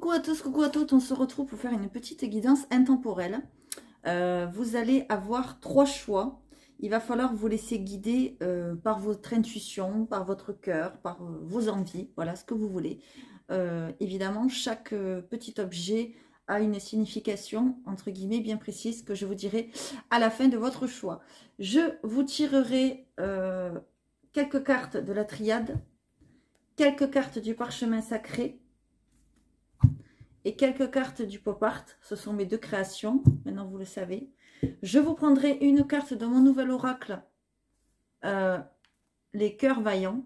coucou à tous, coucou à toutes, on se retrouve pour faire une petite guidance intemporelle. Vous allez avoir 3 choix. Il va falloir vous laisser guider par votre intuition, par votre cœur, par vos envies, voilà ce que vous voulez. Évidemment, chaque petit objet a une signification, entre guillemets, bien précise que je vous dirai à la fin de votre choix. Je vous tirerai quelques cartes de la triade, quelques cartes du parchemin sacré, et quelques cartes du pop art. Ce sont mes 2 créations, maintenant vous le savez. Je vous prendrai une carte de mon nouvel oracle, les cœurs vaillants,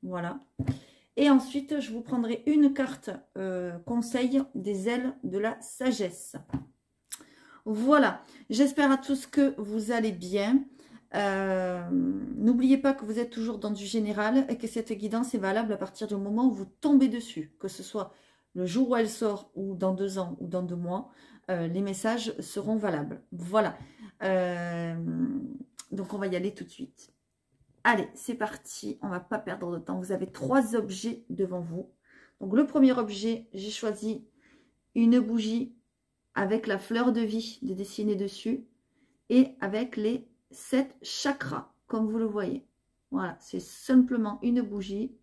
voilà. Et ensuite, je vous prendrai une carte conseil des ailes de la sagesse. Voilà, j'espère à tous que vous allez bien. N'oubliez pas que vous êtes toujours dans du général et que cette guidance est valable à partir du moment où vous tombez dessus, que ce soit le jour où elle sort ou dans 2 ans ou dans 2 mois, les messages seront valables. Voilà. Donc on va y aller tout de suite. Allez, c'est parti. On ne va pas perdre de temps. Vous avez 3 objets devant vous. Donc le premier objet, j'ai choisi une bougie avec la fleur de vie de dessiner dessus et avec les 7 chakras, comme vous le voyez. Voilà, c'est simplement une bougie.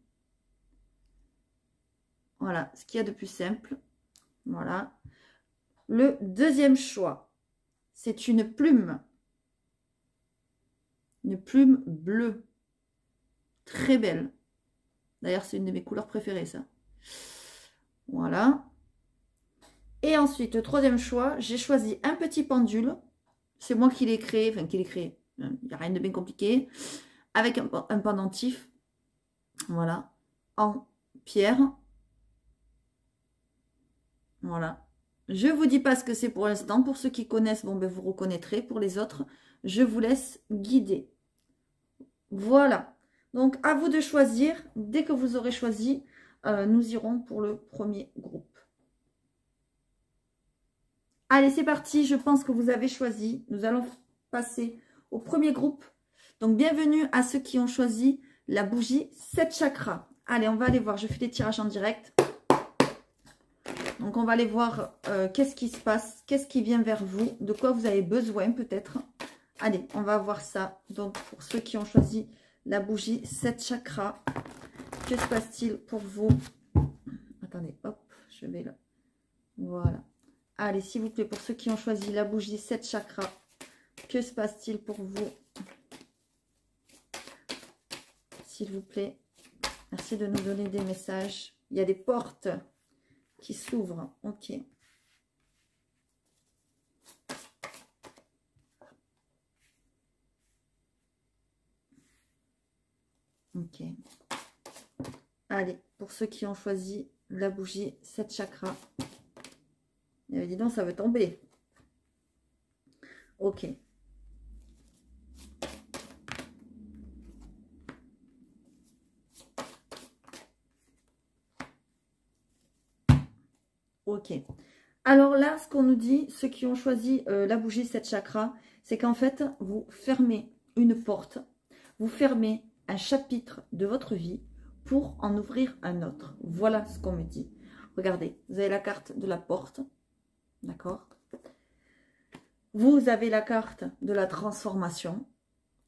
Voilà, ce qu'il y a de plus simple. Voilà. Le deuxième choix, c'est une plume. Une plume bleue. Très belle. D'ailleurs, c'est une de mes couleurs préférées, ça. Voilà. Et ensuite, le troisième choix, j'ai choisi un petit pendule. C'est moi qui l'ai créé. Enfin, qui l'ai créé. Il n'y a rien de bien compliqué. Avec un pendentif. Voilà. En pierre. Voilà. Je ne vous dis pas ce que c'est pour l'instant. Pour ceux qui connaissent, bon, ben, vous reconnaîtrez. Pour les autres, je vous laisse guider. Voilà. Donc, à vous de choisir. Dès que vous aurez choisi, nous irons pour le premier groupe. Allez, c'est parti. Je pense que vous avez choisi. Nous allons passer au premier groupe. Donc, bienvenue à ceux qui ont choisi la bougie 7 chakras. Allez, on va aller voir. Je fais des tirages en direct. Donc, on va aller voir qu'est-ce qui se passe, qu'est-ce qui vient vers vous, de quoi vous avez besoin peut-être. Allez, on va voir ça. Donc, pour ceux qui ont choisi la bougie 7 chakras, que se passe-t-il pour vous? Attendez, hop, je vais là. Voilà. Allez, s'il vous plaît, pour ceux qui ont choisi la bougie 7 chakras, que se passe-t-il pour vous? S'il vous plaît, merci de nous donner des messages. Il y a des portes qui s'ouvrent. Ok. Ok. Allez, pour ceux qui ont choisi la bougie 7 chakras. Eh, dis donc, ça veut tomber. Ok. Ok. Alors là, ce qu'on nous dit, ceux qui ont choisi la bougie 7 chakras, c'est qu'en fait, vous fermez une porte, vous fermez un chapitre de votre vie pour en ouvrir un autre. Voilà ce qu'on me dit. Regardez, vous avez la carte de la porte, d'accord? Vous avez la carte de la transformation.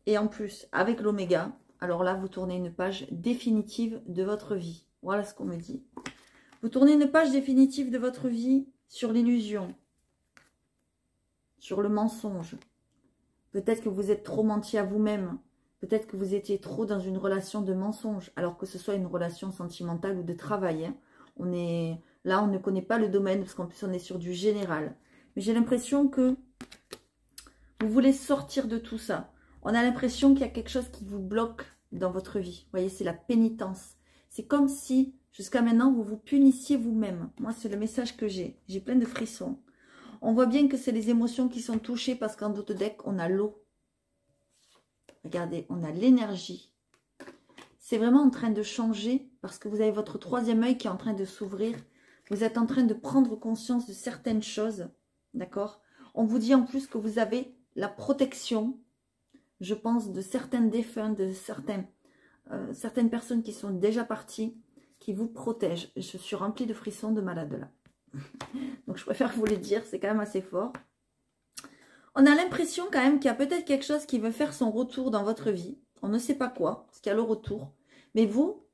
Et en plus, avec l'oméga, alors là, vous tournez une page définitive de votre vie. Voilà ce qu'on me dit. Vous tournez une page définitive de votre vie sur l'illusion, sur le mensonge. Peut-être que vous êtes trop menti à vous-même. Peut-être que vous étiez trop dans une relation de mensonge, alors que ce soit une relation sentimentale ou de travail. Hein. Là, on ne connaît pas le domaine, parce qu'en plus, on est sur du général. Mais j'ai l'impression que vous voulez sortir de tout ça. On a l'impression qu'il y a quelque chose qui vous bloque dans votre vie. Vous voyez, c'est la pénitence. C'est comme si, jusqu'à maintenant, vous vous punissiez vous-même. Moi, c'est le message que j'ai. J'ai plein de frissons. On voit bien que c'est les émotions qui sont touchées parce qu'en d'autres decks, on a l'eau. Regardez, on a l'énergie. C'est vraiment en train de changer parce que vous avez votre 3e œil qui est en train de s'ouvrir. Vous êtes en train de prendre conscience de certaines choses. D'accord? On vous dit en plus que vous avez la protection, je pense, de certains défunts, de certaines personnes qui sont déjà parties, qui vous protègent. Je suis remplie de frissons de malade là. Donc, je préfère vous le dire, c'est quand même assez fort. On a l'impression quand même qu'il y a peut-être quelque chose qui veut faire son retour dans votre vie. On ne sait pas quoi, parce qu'il y a le retour. Mais vous,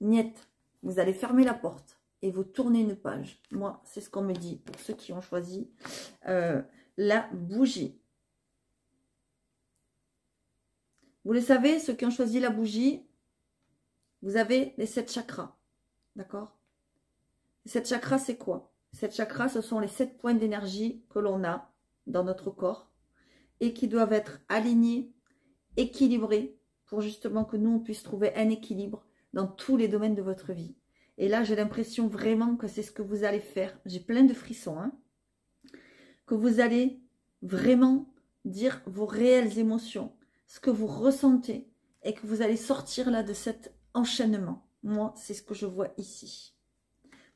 niet, vous allez fermer la porte et vous tournez une page. Moi, c'est ce qu'on me dit pour ceux qui ont choisi la bougie. Vous le savez, ceux qui ont choisi la bougie, vous avez les 7 chakras. D'accord? Les 7 chakras, c'est quoi? Les 7 chakras, ce sont les 7 points d'énergie que l'on a dans notre corps et qui doivent être alignés, équilibrés pour justement que nous, on puisse trouver un équilibre dans tous les domaines de votre vie. Et là, j'ai l'impression vraiment que c'est ce que vous allez faire. J'ai plein de frissons, hein, que vous allez vraiment dire vos réelles émotions, ce que vous ressentez et que vous allez sortir là de cet enchaînement. Moi, c'est ce que je vois ici.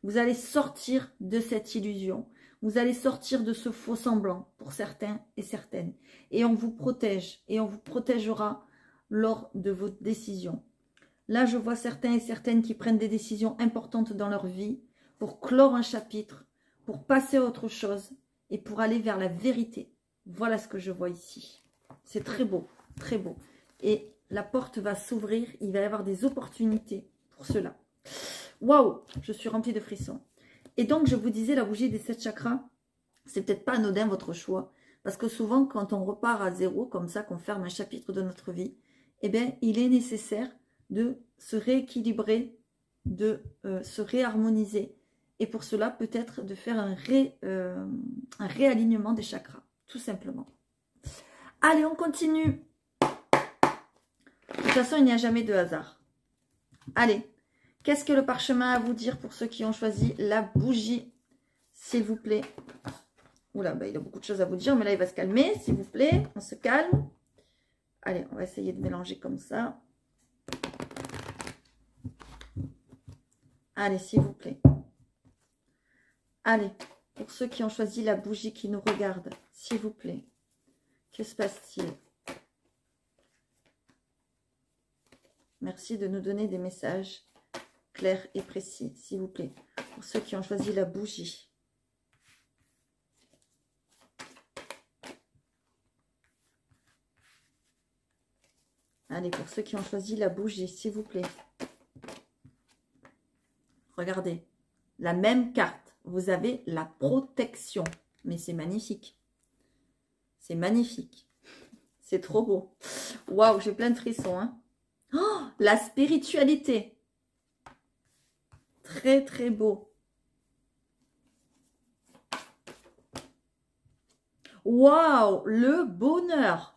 Vous allez sortir de cette illusion. Vous allez sortir de ce faux semblant pour certains et certaines. Et on vous protège et on vous protégera lors de vos décisions. Là, je vois certains et certaines qui prennent des décisions importantes dans leur vie pour clore un chapitre, pour passer à autre chose et pour aller vers la vérité. Voilà ce que je vois ici. C'est très beau, très beau. Et la porte va s'ouvrir, il va y avoir des opportunités pour cela. Waouh, je suis remplie de frissons. Et donc, je vous disais, la bougie des 7 chakras, c'est peut-être pas anodin votre choix. Parce que souvent, quand on repart à zéro, comme ça, qu'on ferme un chapitre de notre vie, eh bien, il est nécessaire de se rééquilibrer, de se réharmoniser. Et pour cela, peut-être de faire un réalignement des chakras, tout simplement. Allez, on continue. De toute façon, il n'y a jamais de hasard. Allez, qu'est-ce que le parchemin a à vous dire pour ceux qui ont choisi la bougie, s'il vous plaît? Oula, bah, il a beaucoup de choses à vous dire, mais là, il va se calmer, s'il vous plaît. On se calme. Allez, on va essayer de mélanger comme ça. Allez, s'il vous plaît. Allez, pour ceux qui ont choisi la bougie qui nous regarde, s'il vous plaît. Que se passe-t-il? Merci de nous donner des messages clairs et précis, s'il vous plaît. Pour ceux qui ont choisi la bougie. Allez, pour ceux qui ont choisi la bougie, s'il vous plaît. Regardez, la même carte. Vous avez la protection. Mais c'est magnifique. C'est magnifique. C'est trop beau. Waouh, j'ai plein de frissons. Hein. Oh, la spiritualité. Très, très beau. Waouh, le bonheur.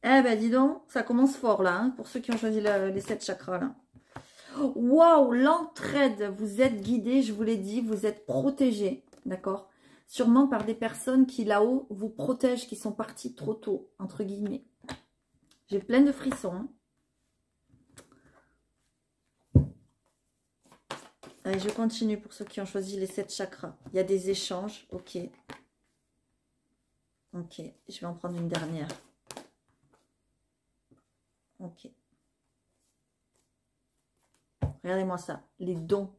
Eh ben, dis donc, ça commence fort là, hein, pour ceux qui ont choisi les 7 chakras là. Waouh, l'entraide, vous êtes guidés, je vous l'ai dit, vous êtes protégés, d'accord? Sûrement par des personnes qui là-haut vous protègent, qui sont parties trop tôt, entre guillemets. J'ai plein de frissons. Hein. Allez, je continue pour ceux qui ont choisi les 7 chakras. Il y a des échanges, ok. Ok, je vais en prendre une dernière. Ok. Regardez-moi ça, les dons.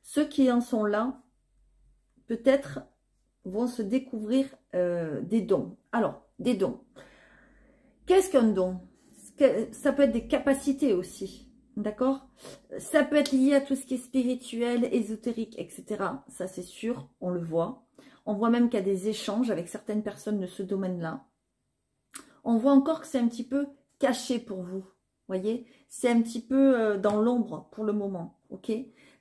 Ceux qui en sont là, peut-être vont se découvrir des dons. Alors, des dons. Qu'est-ce qu'un don? Ça peut être des capacités aussi, d'accord? Ça peut être lié à tout ce qui est spirituel, ésotérique, etc. Ça, c'est sûr, on le voit. On voit même qu'il y a des échanges avec certaines personnes de ce domaine-là. On voit encore que c'est un petit peu caché pour vous. Voyez, c'est un petit peu dans l'ombre pour le moment, ok?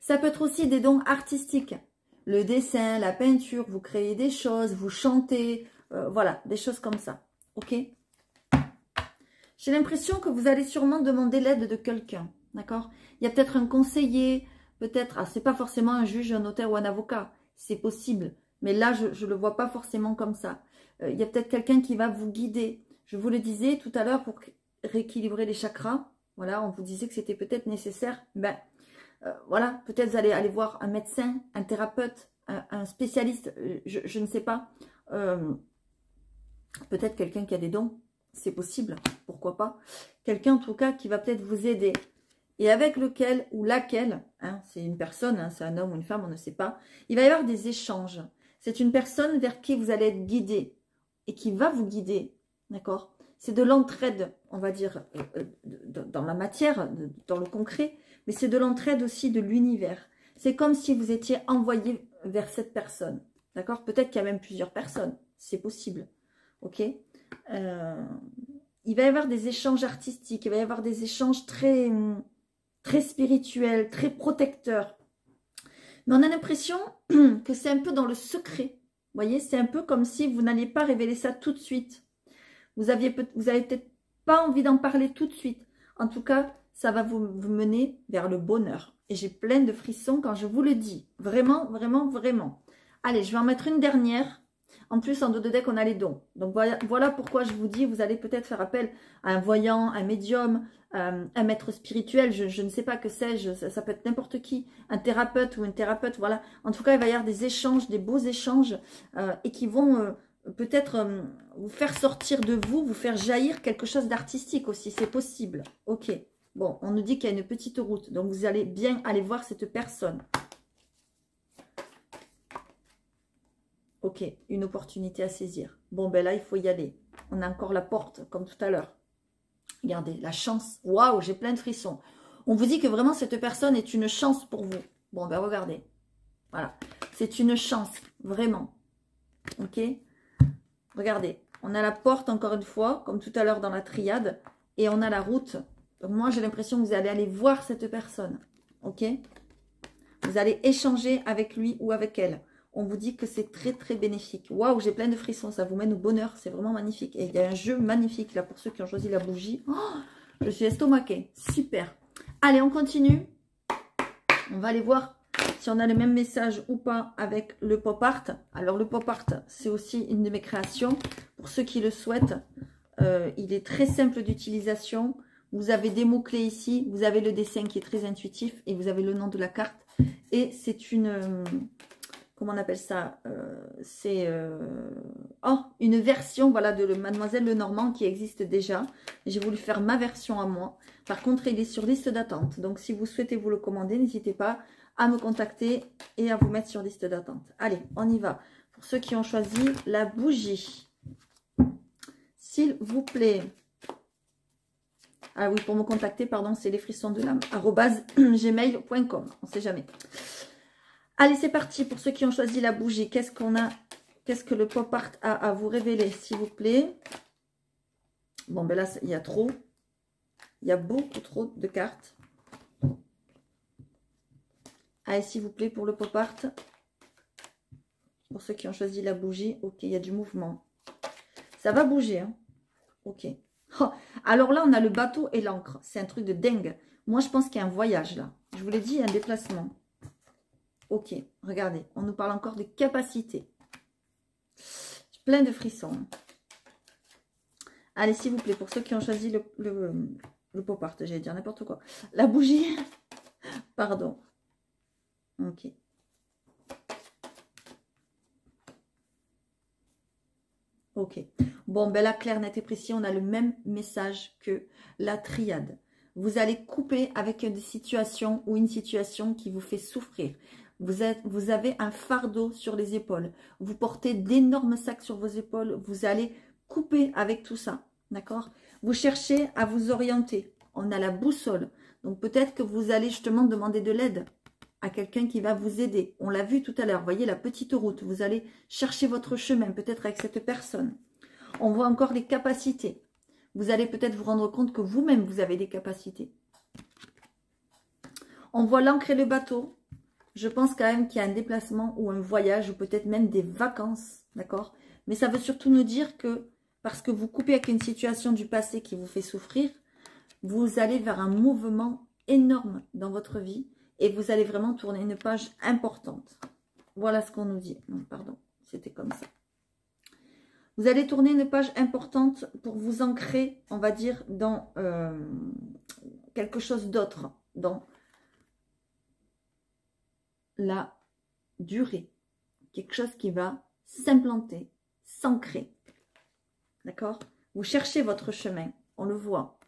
Ça peut être aussi des dons artistiques. Le dessin, la peinture, vous créez des choses, vous chantez, voilà, des choses comme ça, ok? J'ai l'impression que vous allez sûrement demander l'aide de quelqu'un, d'accord? Il y a peut-être un conseiller, peut-être, ah, c'est pas forcément un juge, un notaire ou un avocat, c'est possible. Mais là, je ne le vois pas forcément comme ça. Il y a peut-être quelqu'un qui va vous guider. Je vous le disais tout à l'heure pour rééquilibrer les chakras. Voilà, on vous disait que c'était peut-être nécessaire. Ben, voilà, peut-être vous allez aller voir un médecin, un thérapeute, un spécialiste, je ne sais pas. Peut-être quelqu'un qui a des dons, c'est possible, pourquoi pas. Quelqu'un en tout cas qui va peut-être vous aider. et avec lequel ou laquelle, hein, c'est une personne, hein, c'est un homme ou une femme, on ne sait pas, il va y avoir des échanges. C'est une personne vers qui vous allez être guidé et qui va vous guider, d'accord? C'est de l'entraide, on va dire, dans la matière, dans le concret, mais c'est de l'entraide aussi de l'univers. C'est comme si vous étiez envoyé vers cette personne, d'accord? Peut-être qu'il y a même plusieurs personnes, c'est possible, ok? Il va y avoir des échanges artistiques, il va y avoir des échanges très, très spirituels, très protecteurs. Mais on a l'impression que c'est un peu dans le secret. Vous voyez, c'est un peu comme si vous n'alliez pas révéler ça tout de suite. Vous avez peut-être pas envie d'en parler tout de suite. En tout cas, ça va vous mener vers le bonheur. Et j'ai plein de frissons quand je vous le dis. Vraiment, vraiment, vraiment. Allez, je vais en mettre une dernière. En plus, en dos de deck, on a les dons. Donc, voilà pourquoi je vous dis, vous allez peut-être faire appel à un voyant, un médium, un maître spirituel, je ne sais pas que sais-je, ça peut être n'importe qui, un thérapeute ou une thérapeute, voilà. En tout cas, il va y avoir des échanges, des beaux échanges, et qui vont peut-être vous faire sortir de vous, vous faire jaillir quelque chose d'artistique aussi, c'est possible. Ok, bon, on nous dit qu'il y a une petite route, donc vous allez bien aller voir cette personne. Ok, une opportunité à saisir. Bon, ben là, il faut y aller. On a encore la porte, comme tout à l'heure. Regardez, la chance. Waouh, j'ai plein de frissons. On vous dit que vraiment, cette personne est une chance pour vous. Bon, ben regardez. Voilà. C'est une chance, vraiment. Ok? Regardez. On a la porte, encore une fois, comme tout à l'heure dans la triade. Et on a la route. Donc, moi, j'ai l'impression que vous allez aller voir cette personne. Ok? Vous allez échanger avec lui ou avec elle. On vous dit que c'est très, très bénéfique. Waouh, j'ai plein de frissons. Ça vous mène au bonheur. C'est vraiment magnifique. Et il y a un jeu magnifique, là, pour ceux qui ont choisi la bougie. Oh, je suis estomaquée. Super. Allez, on continue. On va aller voir si on a le même message ou pas avec le pop art. Alors, le pop art, c'est aussi une de mes créations. Pour ceux qui le souhaitent, il est très simple d'utilisation. Vous avez des mots-clés ici. Vous avez le dessin qui est très intuitif. Et vous avez le nom de la carte. Et c'est une... comment on appelle ça, c'est une version, voilà, de Mademoiselle Lenormand qui existe déjà. J'ai voulu faire ma version à moi. Par contre, il est sur liste d'attente. Donc, si vous souhaitez vous le commander, n'hésitez pas à me contacter et à vous mettre sur liste d'attente. Allez, on y va. Pour ceux qui ont choisi la bougie, s'il vous plaît. Ah oui, pour me contacter, pardon, c'est lesfrissonsdelame @gmail.com. On ne sait jamais. Allez, c'est parti. Pour ceux qui ont choisi la bougie, qu'est-ce qu'on a? Qu'est-ce que le pop art a à vous révéler, s'il vous plaît? Bon, ben là, il y a trop. Il y a beaucoup trop de cartes. Allez, s'il vous plaît, pour le pop art. Pour ceux qui ont choisi la bougie. Ok, il y a du mouvement. Ça va bouger, hein? Ok. Oh, alors là, on a le bateau et l'encre. C'est un truc de dingue. Moi, je pense qu'il y a un voyage, là. Je vous l'ai dit, il y a un déplacement. Ok, regardez, on nous parle encore de capacité. Plein de frissons. Allez, s'il vous plaît, pour ceux qui ont choisi le pop art, j'allais dire n'importe quoi. La bougie, pardon. Ok. Ok. Bon, ben là, clair, net et précis, on a le même message que la triade. Vous allez couper avec des situations ou une situation qui vous fait souffrir. Vous avez un fardeau sur les épaules. Vous portez d'énormes sacs sur vos épaules. Vous allez couper avec tout ça. D'accord? Vous cherchez à vous orienter. On a la boussole. Donc peut-être que vous allez justement demander de l'aide à quelqu'un qui va vous aider. On l'a vu tout à l'heure. Vous voyez la petite route. Vous allez chercher votre chemin peut-être avec cette personne. On voit encore les capacités. Vous allez peut-être vous rendre compte que vous-même, vous avez des capacités. On voit l'ancre et le bateau. Je pense quand même qu'il y a un déplacement ou un voyage ou peut-être même des vacances, d'accord? Mais ça veut surtout nous dire que parce que vous coupez avec une situation du passé qui vous fait souffrir, vous allez vers un mouvement énorme dans votre vie et vous allez vraiment tourner une page importante. Voilà ce qu'on nous dit. Non, pardon, c'était comme ça. Vous allez tourner une page importante pour vous ancrer, on va dire, dans quelque chose d'autre, dans la durée, quelque chose qui va s'implanter, s'ancrer, d'accord? Vous cherchez votre chemin, on le voit.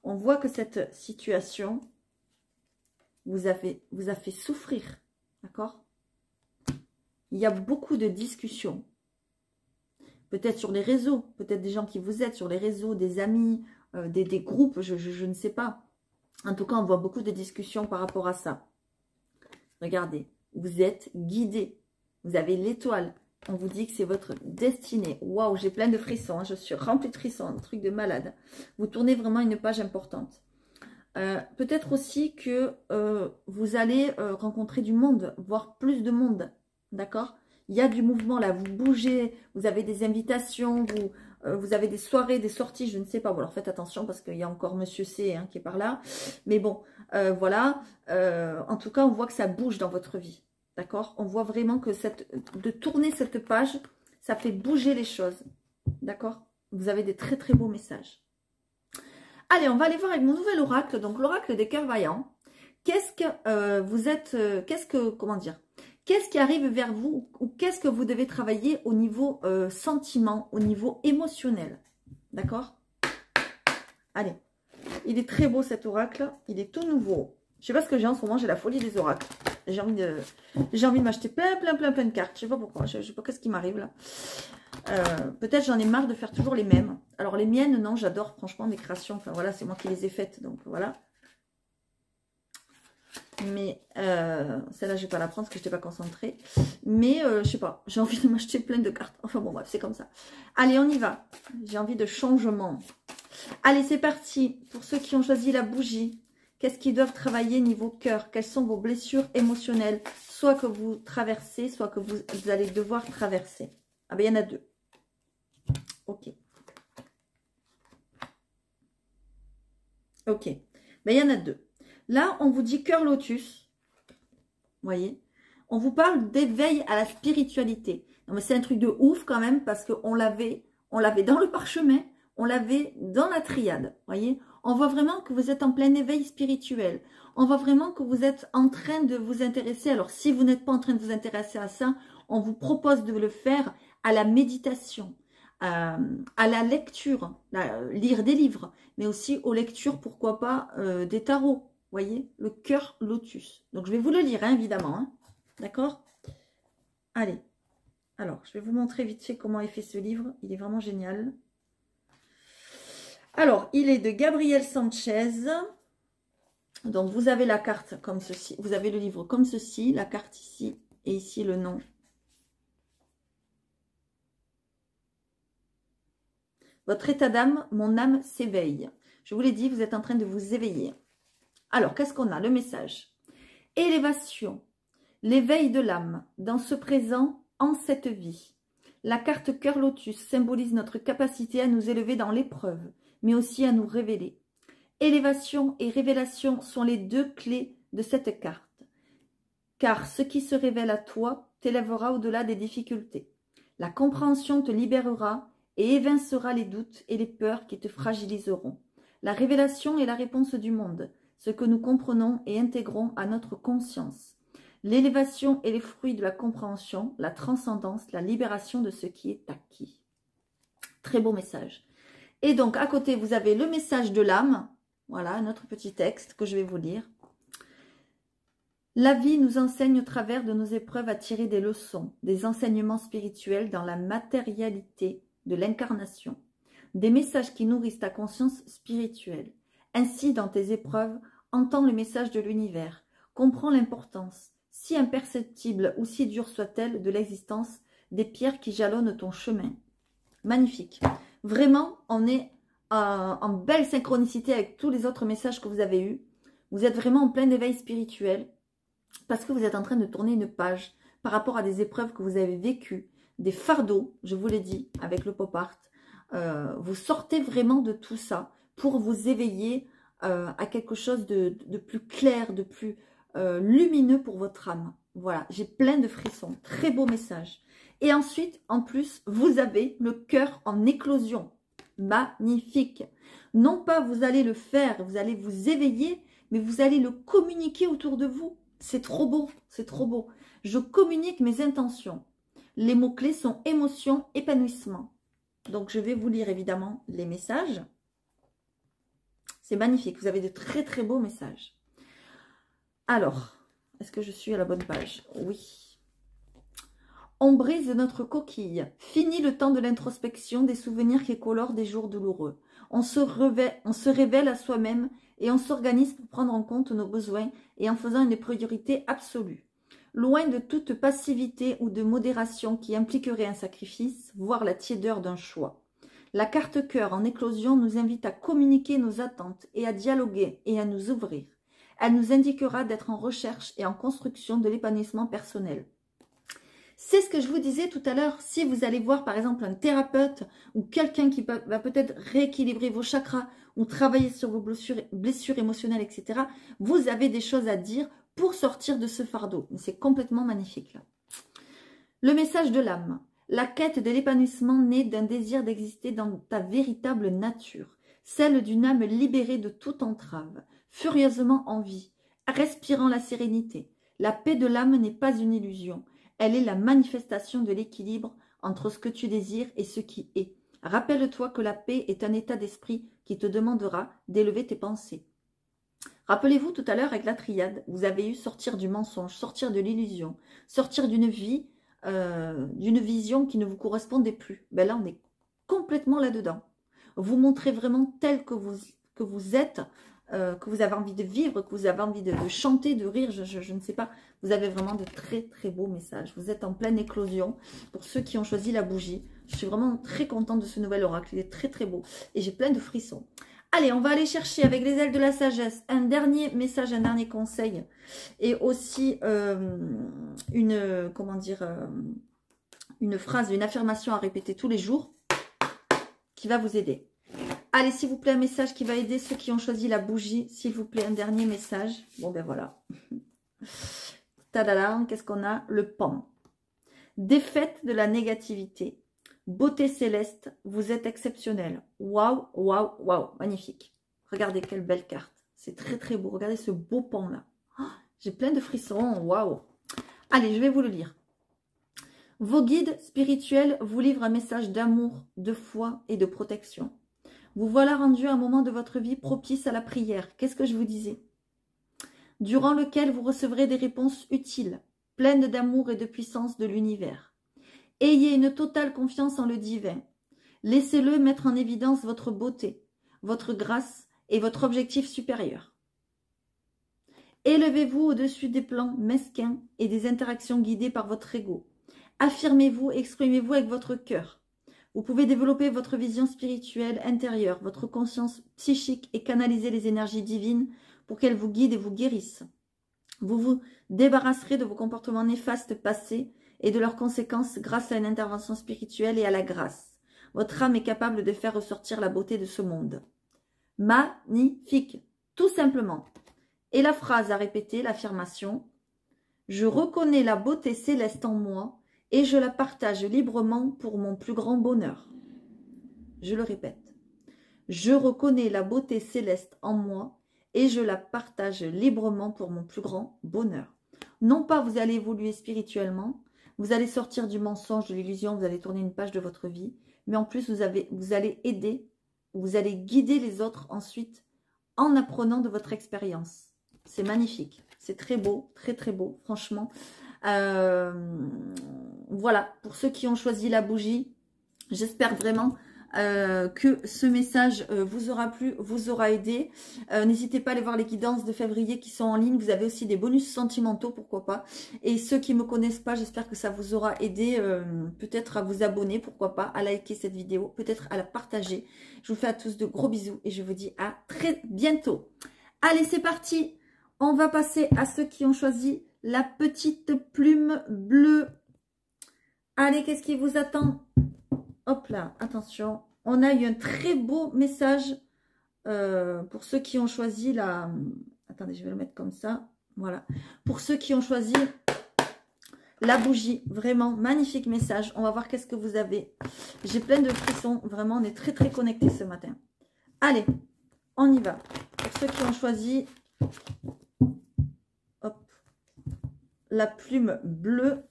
On voit que cette situation vous a fait souffrir. D'accord? Il y a beaucoup de discussions. Peut-être sur les réseaux, peut-être des gens qui vous aident sur les réseaux, des amis, des groupes, je ne sais pas. En tout cas, on voit beaucoup de discussions par rapport à ça. Regardez, vous êtes guidé. Vous avez l'étoile. On vous dit que c'est votre destinée. Waouh, j'ai plein de frissons. Hein. Je suis remplie de frissons. Un truc de malade. Vous tournez vraiment une page importante. Peut-être aussi que vous allez rencontrer du monde, voire plus de monde. D'accord? Il y a du mouvement là. Vous bougez. Vous avez des invitations. Vous avez des soirées, des sorties. Je ne sais pas. Bon, alors faites attention parce qu'il y a encore Monsieur C hein, qui est par là. Mais bon, voilà. En tout cas, on voit que ça bouge dans votre vie. D'accord? On voit vraiment que de tourner cette page, ça fait bouger les choses. D'accord? Vous avez des très très beaux messages. Allez, on va aller voir avec mon nouvel oracle. Donc, l'oracle des cœurs vaillants. Qu'est-ce que vous êtes... comment dire? Qu'est-ce qui arrive vers vous? Ou qu'est-ce que vous devez travailler au niveau sentiment, au niveau émotionnel? D'accord? Allez. Il est très beau cet oracle. Il est tout nouveau. Je sais pas ce que j'ai en ce moment. J'ai la folie des oracles. J'ai envie de m'acheter plein de cartes. Je sais pas pourquoi. Je sais pas qu'est-ce qui m'arrive là. Peut-être j'en ai marre de faire toujours les mêmes. Alors les miennes, non, j'adore franchement mes créations. Enfin voilà, c'est moi qui les ai faites. Donc voilà. Mais celle-là, je vais pas la prendre parce que je n'étais pas concentrée. Mais je sais pas, j'ai envie de m'acheter plein de cartes. Enfin bon, bref, c'est comme ça. Allez, on y va. J'ai envie de changement. Allez, c'est parti. Pour ceux qui ont choisi la bougie. Qu'est-ce qu'ils doivent travailler niveau cœur? Quelles sont vos blessures émotionnelles? Soit que vous traversez, soit que vous allez devoir traverser. Ah ben, il y en a deux. Ok. Ok. Ben, il y en a deux. Là, on vous dit cœur lotus. Vous voyez? On vous parle d'éveil à la spiritualité. Non, mais c'est un truc de ouf quand même parce qu'on l'avait dans le parchemin, on l'avait dans la triade. Vous voyez? On voit vraiment que vous êtes en plein éveil spirituel. On voit vraiment que vous êtes en train de vous intéresser. Alors, si vous n'êtes pas en train de vous intéresser à ça, on vous propose de le faire à la méditation, à la lecture, lire des livres, mais aussi aux lectures, pourquoi pas, des tarots. Vous voyez? Le cœur lotus. Donc, je vais vous le lire, hein, évidemment. Hein. D'accord? Allez. Alors, je vais vous montrer vite fait comment est fait ce livre. Il est vraiment génial. Alors, il est de Gabriel Sanchez. Donc, vous avez la carte comme ceci. Vous avez le livre comme ceci. La carte ici et ici le nom. Votre état d'âme, mon âme s'éveille. Je vous l'ai dit, vous êtes en train de vous éveiller. Alors, qu'est-ce qu'on a? Le message. Élévation. L'éveil de l'âme dans ce présent, en cette vie. La carte cœur lotus symbolise notre capacité à nous élever dans l'épreuve, mais aussi à nous révéler. Élévation et révélation sont les deux clés de cette carte. Car ce qui se révèle à toi t'élèvera au-delà des difficultés. La compréhension te libérera et évincera les doutes et les peurs qui te fragiliseront. La révélation est la réponse du monde, ce que nous comprenons et intégrons à notre conscience. L'élévation est les fruits de la compréhension, la transcendance, la libération de ce qui est acquis. Très beau message. Et donc, à côté, vous avez le message de l'âme. Voilà, un autre petit texte que je vais vous lire. La vie nous enseigne au travers de nos épreuves à tirer des leçons, des enseignements spirituels dans la matérialité de l'incarnation, des messages qui nourrissent ta conscience spirituelle. Ainsi, dans tes épreuves, entends le message de l'univers, comprends l'importance, si imperceptible ou si dure soit-elle, de l'existence des pierres qui jalonnent ton chemin. Magnifique. Vraiment, on est en belle synchronicité avec tous les autres messages que vous avez eus. Vous êtes vraiment en plein éveil spirituel parce que vous êtes en train de tourner une page par rapport à des épreuves que vous avez vécues, des fardeaux, je vous l'ai dit, avec le pop art. Vous sortez vraiment de tout ça pour vous éveiller à quelque chose de plus clair, de plus lumineux pour votre âme. Voilà, j'ai plein de frissons. Très beau message. Et ensuite, en plus, vous avez le cœur en éclosion. Magnifique. Non pas vous allez le faire, vous allez vous éveiller, mais vous allez le communiquer autour de vous. C'est trop beau, c'est trop beau. Je communique mes intentions. Les mots-clés sont émotion, épanouissement. Donc, je vais vous lire évidemment les messages. C'est magnifique, vous avez de très très beaux messages. Alors, est-ce que je suis à la bonne page? Oui. On brise notre coquille. Fini le temps de l'introspection, des souvenirs qui colorent des jours douloureux. On se révèle à soi-même et on s'organise pour prendre en compte nos besoins et en faisant une priorité absolue. Loin de toute passivité ou de modération qui impliquerait un sacrifice, voire la tiédeur d'un choix. La carte cœur en éclosion nous invite à communiquer nos attentes et à dialoguer et à nous ouvrir. Elle nous indiquera d'être en recherche et en construction de l'épanouissement personnel. C'est ce que je vous disais tout à l'heure. Si vous allez voir par exemple un thérapeute ou quelqu'un qui va peut-être rééquilibrer vos chakras ou travailler sur vos blessures émotionnelles, etc., vous avez des choses à dire pour sortir de ce fardeau. C'est complètement magnifique là. Le message de l'âme. La quête de l'épanouissement naît d'un désir d'exister dans ta véritable nature, celle d'une âme libérée de toute entrave, furieusement en vie, respirant la sérénité. La paix de l'âme n'est pas une illusion, elle est la manifestation de l'équilibre entre ce que tu désires et ce qui est. Rappelle-toi que la paix est un état d'esprit qui te demandera d'élever tes pensées. Rappelez-vous tout à l'heure avec la triade, vous avez eu sortir du mensonge, sortir de l'illusion, sortir d'une vie, d'une vision qui ne vous correspondait plus. Ben là, on est complètement là-dedans. Vous montrez vraiment tel que vous êtes, que vous avez envie de vivre, que vous avez envie de chanter, de rire, je ne sais pas. Vous avez vraiment de très très beaux messages. Vous êtes en pleine éclosion. Pour ceux qui ont choisi la bougie, je suis vraiment très contente de ce nouvel oracle. Il est très très beau et j'ai plein de frissons. Allez, on va aller chercher avec les ailes de la sagesse un dernier message, un dernier conseil et aussi une phrase, une affirmation à répéter tous les jours qui va vous aider. Allez, s'il vous plaît, un message qui va aider ceux qui ont choisi la bougie. S'il vous plaît, un dernier message. Bon, ben voilà. Tadadam, qu'est-ce qu'on a? Le pan. Défaite de la négativité. Beauté céleste, vous êtes exceptionnel. Waouh, waouh, waouh, magnifique. Regardez quelle belle carte. C'est très, très beau. Regardez ce beau pan-là. Oh, j'ai plein de frissons. Waouh. Allez, je vais vous le lire. Vos guides spirituels vous livrent un message d'amour, de foi et de protection. Vous voilà rendu à un moment de votre vie propice à la prière. Qu'est-ce que je vous disais? Durant lequel vous recevrez des réponses utiles, pleines d'amour et de puissance de l'univers. Ayez une totale confiance en le divin. Laissez-le mettre en évidence votre beauté, votre grâce et votre objectif supérieur. Élevez-vous au-dessus des plans mesquins et des interactions guidées par votre ego. Affirmez-vous, exprimez-vous avec votre cœur. Vous pouvez développer votre vision spirituelle intérieure, votre conscience psychique et canaliser les énergies divines pour qu'elles vous guident et vous guérissent. Vous vous débarrasserez de vos comportements néfastes passés et de leurs conséquences grâce à une intervention spirituelle et à la grâce. Votre âme est capable de faire ressortir la beauté de ce monde. Magnifique, tout simplement. Et la phrase à répéter, l'affirmation. Je reconnais la beauté céleste en moi et je la partage librement pour mon plus grand bonheur. Je le répète. Je reconnais la beauté céleste en moi et je la partage librement pour mon plus grand bonheur. Non pas vous allez évoluer spirituellement, vous allez sortir du mensonge, de l'illusion, vous allez tourner une page de votre vie, mais en plus vous allez aider, vous allez guider les autres ensuite en apprenant de votre expérience. C'est magnifique, c'est très beau, très très beau, franchement. Voilà, pour ceux qui ont choisi la bougie, j'espère vraiment que ce message vous aura plu, vous aura aidé. N'hésitez pas à aller voir les guidances de février qui sont en ligne. Vous avez aussi des bonus sentimentaux, pourquoi pas. Et ceux qui ne me connaissent pas, j'espère que ça vous aura aidé peut-être à vous abonner, pourquoi pas, à liker cette vidéo, peut-être à la partager. Je vous fais à tous de gros bisous et je vous dis à très bientôt. Allez, c'est parti. On va passer à ceux qui ont choisi la petite plume bleue. Allez, qu'est-ce qui vous attend? Hop là, attention. On a eu un très beau message pour ceux qui ont choisi la... Attendez, je vais le mettre comme ça. Voilà. Pour ceux qui ont choisi la bougie. Vraiment, magnifique message. On va voir qu'est-ce que vous avez. J'ai plein de frissons. Vraiment, on est très, très connectés ce matin. Allez, on y va. Pour ceux qui ont choisi... Hop. La plume bleue.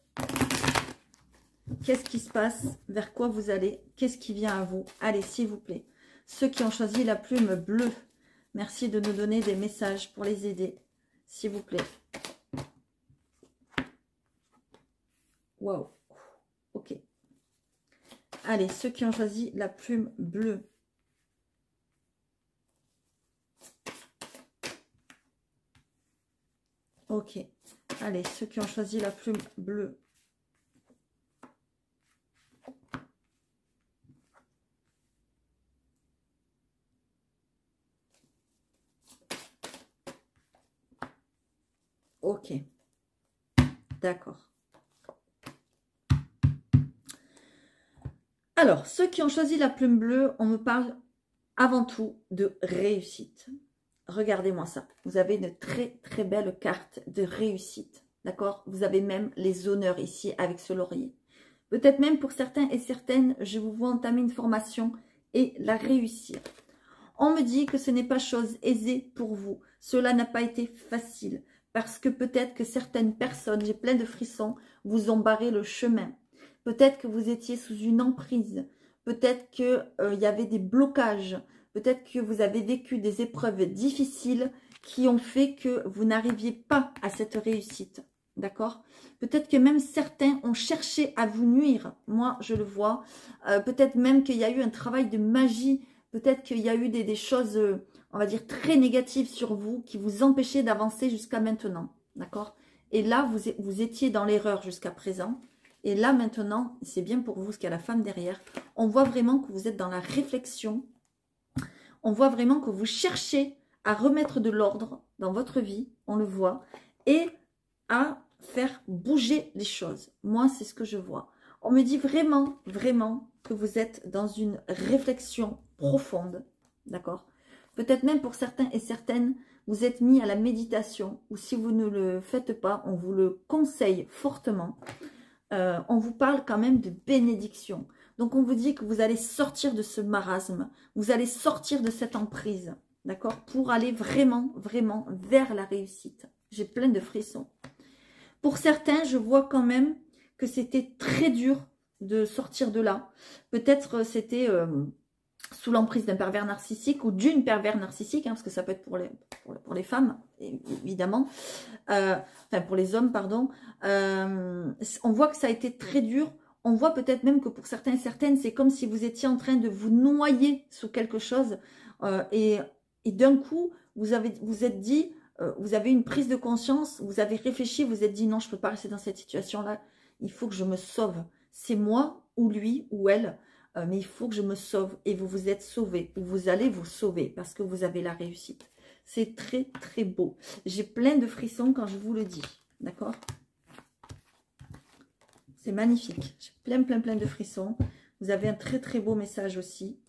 Qu'est-ce qui se passe? Vers quoi vous allez? Qu'est-ce qui vient à vous? Allez, s'il vous plaît. Ceux qui ont choisi la plume bleue, merci de nous donner des messages pour les aider. s'il vous plaît. Waouh. Ok. Allez, ceux qui ont choisi la plume bleue. Ok. Allez, ceux qui ont choisi la plume bleue. Ok. D'accord. Alors, ceux qui ont choisi la plume bleue, on me parle avant tout de réussite. Regardez-moi ça. Vous avez une très très belle carte de réussite. D'accord? Vous avez même les honneurs ici avec ce laurier. Peut-être même pour certains et certaines, je vous vois entamer une formation et la réussir. On me dit que ce n'est pas chose aisée pour vous. Cela n'a pas été facile. Parce que peut-être que certaines personnes, j'ai plein de frissons, vous ont barré le chemin. Peut-être que vous étiez sous une emprise. Peut-être qu'il y avait des blocages. Peut-être que vous avez vécu des épreuves difficiles qui ont fait que vous n'arriviez pas à cette réussite. D'accord? Peut-être que même certains ont cherché à vous nuire. Moi, je le vois. Peut-être même qu'il y a eu un travail de magie. Peut-être qu'il y a eu des choses, on va dire, très négatives sur vous qui vous empêchaient d'avancer jusqu'à maintenant. D'accord? Et là, vous étiez dans l'erreur jusqu'à présent. Et là, maintenant, c'est bien pour vous, ce qu'il y a la femme derrière. On voit vraiment que vous êtes dans la réflexion. On voit vraiment que vous cherchez à remettre de l'ordre dans votre vie. On le voit. Et à faire bouger les choses. Moi, c'est ce que je vois. On me dit vraiment, vraiment que vous êtes dans une réflexion profonde. D'accord? Peut-être même pour certains et certaines, vous êtes mis à la méditation. Ou si vous ne le faites pas, on vous le conseille fortement. On vous parle quand même de bénédiction. Donc, on vous dit que vous allez sortir de ce marasme. Vous allez sortir de cette emprise. D'accord? Pour aller vraiment, vraiment vers la réussite. J'ai plein de frissons. Pour certains, je vois quand même que c'était très dur de sortir de là. Peut-être c'était sous l'emprise d'un pervers narcissique ou d'une pervers narcissique, hein, parce que ça peut être pour les femmes, évidemment. Enfin, pour les hommes, pardon. On voit que ça a été très dur. On voit peut-être même que pour certains et certaines, c'est comme si vous étiez en train de vous noyer sous quelque chose. Et d'un coup, vous êtes dit... vous avez une prise de conscience, vous avez réfléchi, vous êtes dit non, je ne peux pas rester dans cette situation-là, il faut que je me sauve. C'est moi ou lui ou elle, mais il faut que je me sauve. Et vous vous êtes sauvé, ou vous allez vous sauver parce que vous avez la réussite. C'est très très beau. J'ai plein de frissons quand je vous le dis, d'accord? C'est magnifique. J'ai plein de frissons. Vous avez un très très beau message aussi.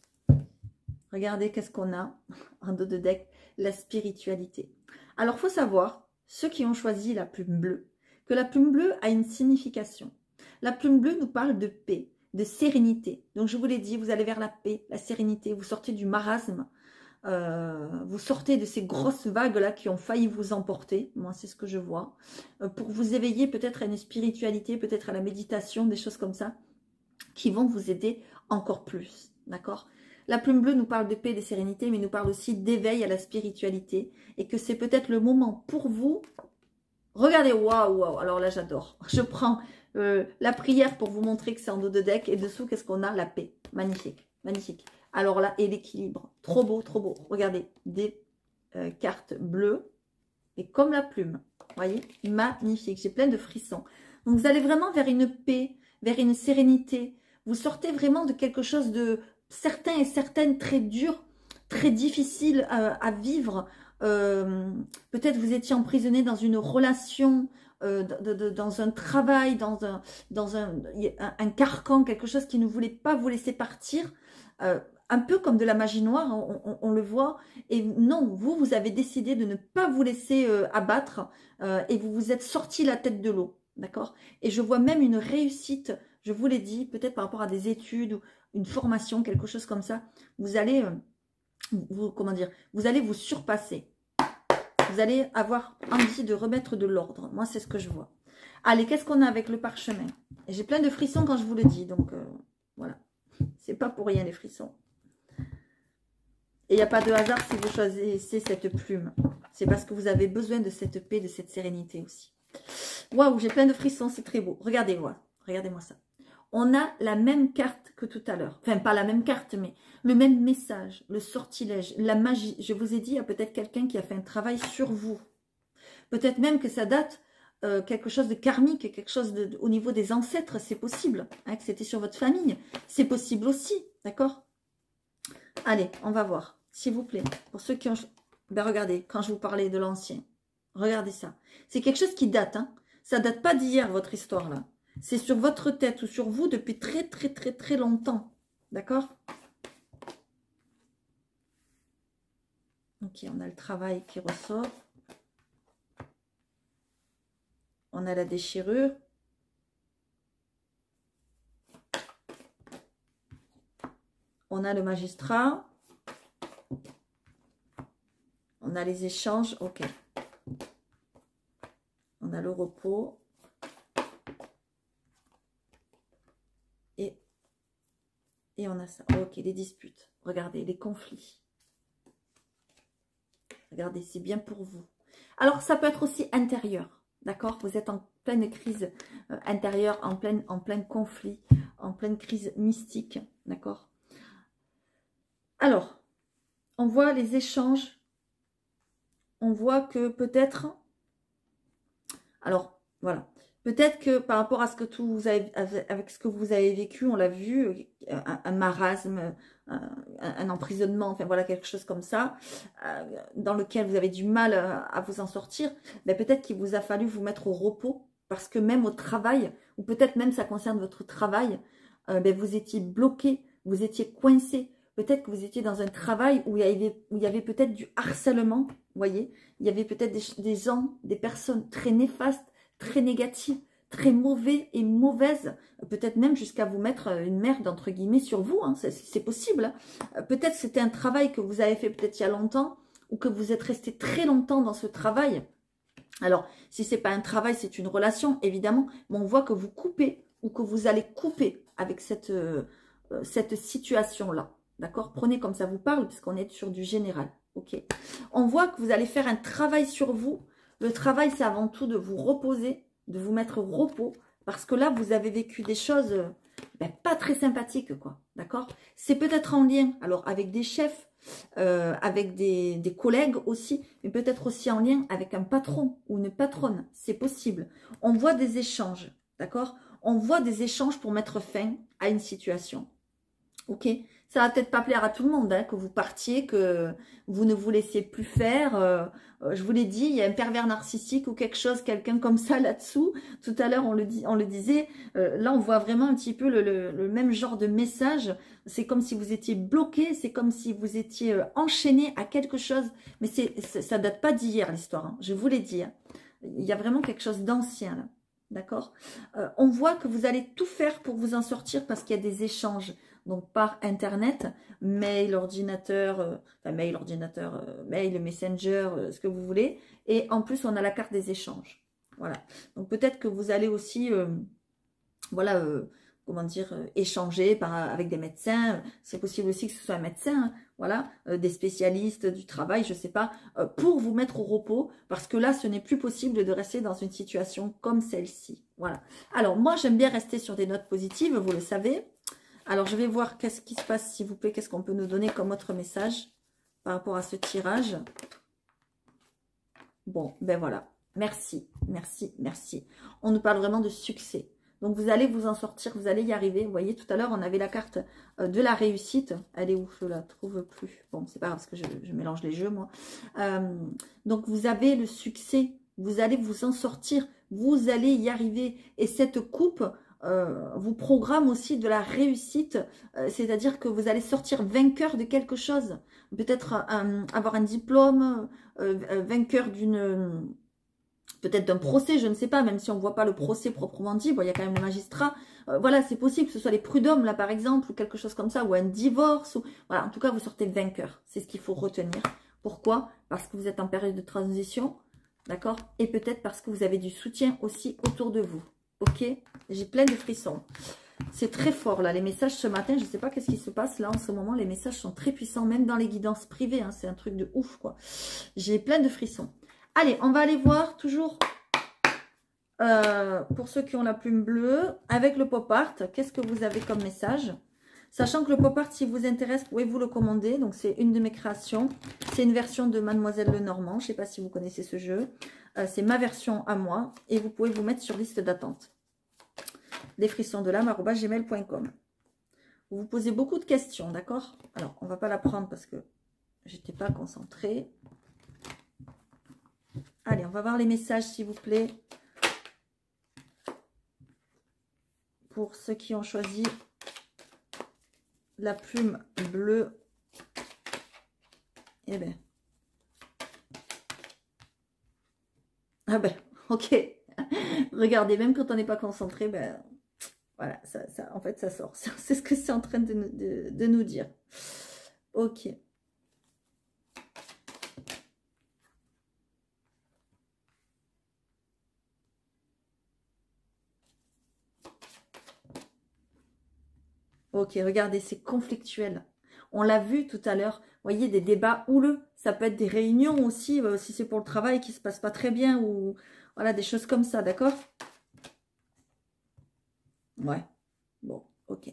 Regardez qu'est-ce qu'on a en dos de deck, la spiritualité. Alors, il faut savoir, ceux qui ont choisi la plume bleue, que la plume bleue a une signification. La plume bleue nous parle de paix, de sérénité. Donc, je vous l'ai dit, vous allez vers la paix, la sérénité. Vous sortez du marasme. Vous sortez de ces grosses vagues-là qui ont failli vous emporter. Moi, c'est ce que je vois. Pour vous éveiller peut-être à une spiritualité, peut-être à la méditation, des choses comme ça, qui vont vous aider encore plus. D'accord ? La plume bleue nous parle de paix et de sérénité, mais nous parle aussi d'éveil à la spiritualité. Et que c'est peut-être le moment pour vous. Regardez, waouh, waouh. Alors là, j'adore. Je prends la prière pour vous montrer que c'est en dos de deck. Et dessous, qu'est-ce qu'on a? La paix. Magnifique, magnifique. Alors là, et l'équilibre. Trop beau, trop beau. Regardez, des cartes bleues. Et comme la plume. Vous voyez? Magnifique. J'ai plein de frissons. Donc, vous allez vraiment vers une paix, vers une sérénité. Vous sortez vraiment de quelque chose de... certains et certaines très dur, très difficile à vivre. Peut-être vous étiez emprisonné dans une relation, dans un travail, dans un carcan, quelque chose qui ne voulait pas vous laisser partir. Un peu comme de la magie noire, on le voit. Et non, vous avez décidé de ne pas vous laisser abattre et vous vous êtes sorti la tête de l'eau. D'accord? Et je vois même une réussite, je vous l'ai dit, peut-être par rapport à des études ou une formation, quelque chose comme ça. Vous allez, comment dire, vous allez vous surpasser. Vous allez avoir envie de remettre de l'ordre. Moi, c'est ce que je vois. Allez, qu'est-ce qu'on a avec le parchemin? J'ai plein de frissons quand je vous le dis, donc voilà. C'est pas pour rien les frissons. Et il n'y a pas de hasard si vous choisissez cette plume. C'est parce que vous avez besoin de cette paix, de cette sérénité aussi. Waouh, j'ai plein de frissons, c'est très beau. Regardez-moi, regardez-moi ça. On a la même carte que tout à l'heure. Enfin, pas la même carte, mais le même message, le sortilège, la magie. Je vous ai dit, il y a peut-être quelqu'un qui a fait un travail sur vous. Peut-être même que ça date quelque chose de karmique, quelque chose au niveau des ancêtres, c'est possible. Hein, que c'était sur votre famille, c'est possible aussi, d'accord? Allez, on va voir, s'il vous plaît. Pour ceux qui ont... Ben regardez, quand je vous parlais de l'ancien, regardez ça. C'est quelque chose qui date, hein. Ça date pas d'hier, votre histoire, là. C'est sur votre tête ou sur vous depuis très, très, très, très longtemps. D'accord? Ok, on a le travail qui ressort. On a la déchirure. On a le magistrat. On a les échanges. Ok. On a le repos. Et on a ça. Ok, les disputes. Regardez, les conflits. Regardez, c'est bien pour vous. Alors, ça peut être aussi intérieur. D'accord? Vous êtes en pleine crise intérieure, en plein conflit, en pleine crise mystique. D'accord? Alors, on voit les échanges. On voit que peut-être... Alors, voilà. Peut-être que par rapport à ce que avec ce que vous avez vécu, on l'a vu, un marasme, un emprisonnement, enfin voilà, quelque chose comme ça, dans lequel vous avez du mal à vous en sortir, mais peut-être qu'il vous a fallu vous mettre au repos, parce que même au travail, ou peut-être même ça concerne votre travail, vous étiez bloqué, vous étiez coincé. Peut-être que vous étiez dans un travail où il y avait peut-être du harcèlement, vous voyez. Il y avait peut-être des gens, des personnes très néfastes, très négatives, très mauvais et mauvaises. Peut-être même jusqu'à vous mettre une merde, entre guillemets, sur vous. Hein, c'est possible. Hein. Peut-être c'était un travail que vous avez fait peut-être il y a longtemps ou que vous êtes resté très longtemps dans ce travail. Alors, si ce n'est pas un travail, c'est une relation, évidemment. Mais on voit que vous coupez ou que vous allez couper avec cette situation-là. D'accord? Prenez comme ça vous parle, puisqu'on est sur du général. Ok? On voit que vous allez faire un travail sur vous. Le travail, c'est avant tout de vous reposer, de vous mettre au repos, parce que là, vous avez vécu des choses pas très sympathiques, quoi. D'accord? C'est peut-être en lien, alors, avec des chefs, avec des collègues aussi, mais peut-être aussi en lien avec un patron ou une patronne. C'est possible. On voit des échanges, d'accord? On voit des échanges pour mettre fin à une situation. Ok, ça va peut-être pas plaire à tout le monde, hein, que vous partiez, que vous ne vous laissiez plus faire. Je vous l'ai dit, il y a un pervers narcissique ou quelque chose, quelqu'un comme ça là-dessous. Tout à l'heure, on le disait. Là, on voit vraiment un petit peu le même genre de message. C'est comme si vous étiez bloqué, c'est comme si vous étiez enchaîné à quelque chose. Mais ça date pas d'hier, l'histoire. Hein, je vous l'ai dit. Hein. Il y a vraiment quelque chose d'ancien, là. D'accord? On voit que vous allez tout faire pour vous en sortir parce qu'il y a des échanges. Donc par internet, mail, ordinateur, mail, messenger, ce que vous voulez. Et en plus, on a la carte des échanges. Voilà. Donc peut-être que vous allez aussi, voilà, comment dire, échanger avec des médecins. C'est possible aussi que ce soit un médecin, hein, voilà, des spécialistes du travail, je ne sais pas, pour vous mettre au repos. Parce que là, ce n'est plus possible de rester dans une situation comme celle-ci. Voilà. Alors moi, j'aime bien rester sur des notes positives, vous le savez. Alors, je vais voir qu'est-ce qui se passe, s'il vous plaît. Qu'est-ce qu'on peut nous donner comme autre message par rapport à ce tirage. Bon, ben voilà. Merci, merci, merci. On nous parle vraiment de succès. Donc, vous allez vous en sortir, vous allez y arriver. Vous voyez, tout à l'heure, on avait la carte de la réussite. Elle est où? Je la trouve plus. Bon, c'est pas grave parce que je mélange les jeux, moi. Donc, vous avez le succès. Vous allez vous en sortir. Vous allez y arriver. Et cette coupe... vous programme aussi de la réussite, c'est-à-dire que vous allez sortir vainqueur de quelque chose, peut-être avoir un diplôme, vainqueur peut-être d'un procès, je ne sais pas, même si on ne voit pas le procès proprement dit, bon, il y a quand même le magistrat, voilà, c'est possible que ce soit les prud'hommes là par exemple, ou quelque chose comme ça, ou un divorce, ou voilà, en tout cas vous sortez vainqueur, c'est ce qu'il faut retenir. Pourquoi? Parce que vous êtes en période de transition, d'accord, et peut-être parce que vous avez du soutien aussi autour de vous. Ok, j'ai plein de frissons. C'est très fort là, les messages ce matin, je ne sais pas qu'est-ce qui se passe là en ce moment, les messages sont très puissants, même dans les guidances privées, hein, c'est un truc de ouf quoi. J'ai plein de frissons. Allez, on va aller voir toujours, pour ceux qui ont la plume bleue, avec le pop art, qu'est-ce que vous avez comme message? Sachant que le pop art, si vous intéresse, pouvez vous le commander, donc c'est une de mes créations, c'est une version de Mademoiselle Lenormand, je ne sais pas si vous connaissez ce jeu, c'est ma version à moi, et vous pouvez vous mettre sur liste d'attente. lesfrissonsdelame@gmail.com. Vous vous posez beaucoup de questions, d'accord? Alors, on ne va pas la prendre parce que j'étais pas concentrée. Allez, on va voir les messages, s'il vous plaît. Pour ceux qui ont choisi la plume bleue. Eh ben. Ah ben, ok. Regardez, même quand on n'est pas concentré, ben... Voilà, en fait, ça sort. C'est ce que c'est en train de nous dire. Ok. Ok, regardez, c'est conflictuel. On l'a vu tout à l'heure. Vous voyez, des débats houleux. Ça peut être des réunions aussi, si c'est pour le travail qui ne se passe pas très bien. Ou voilà, des choses comme ça, d'accord? Ouais. Bon, ok.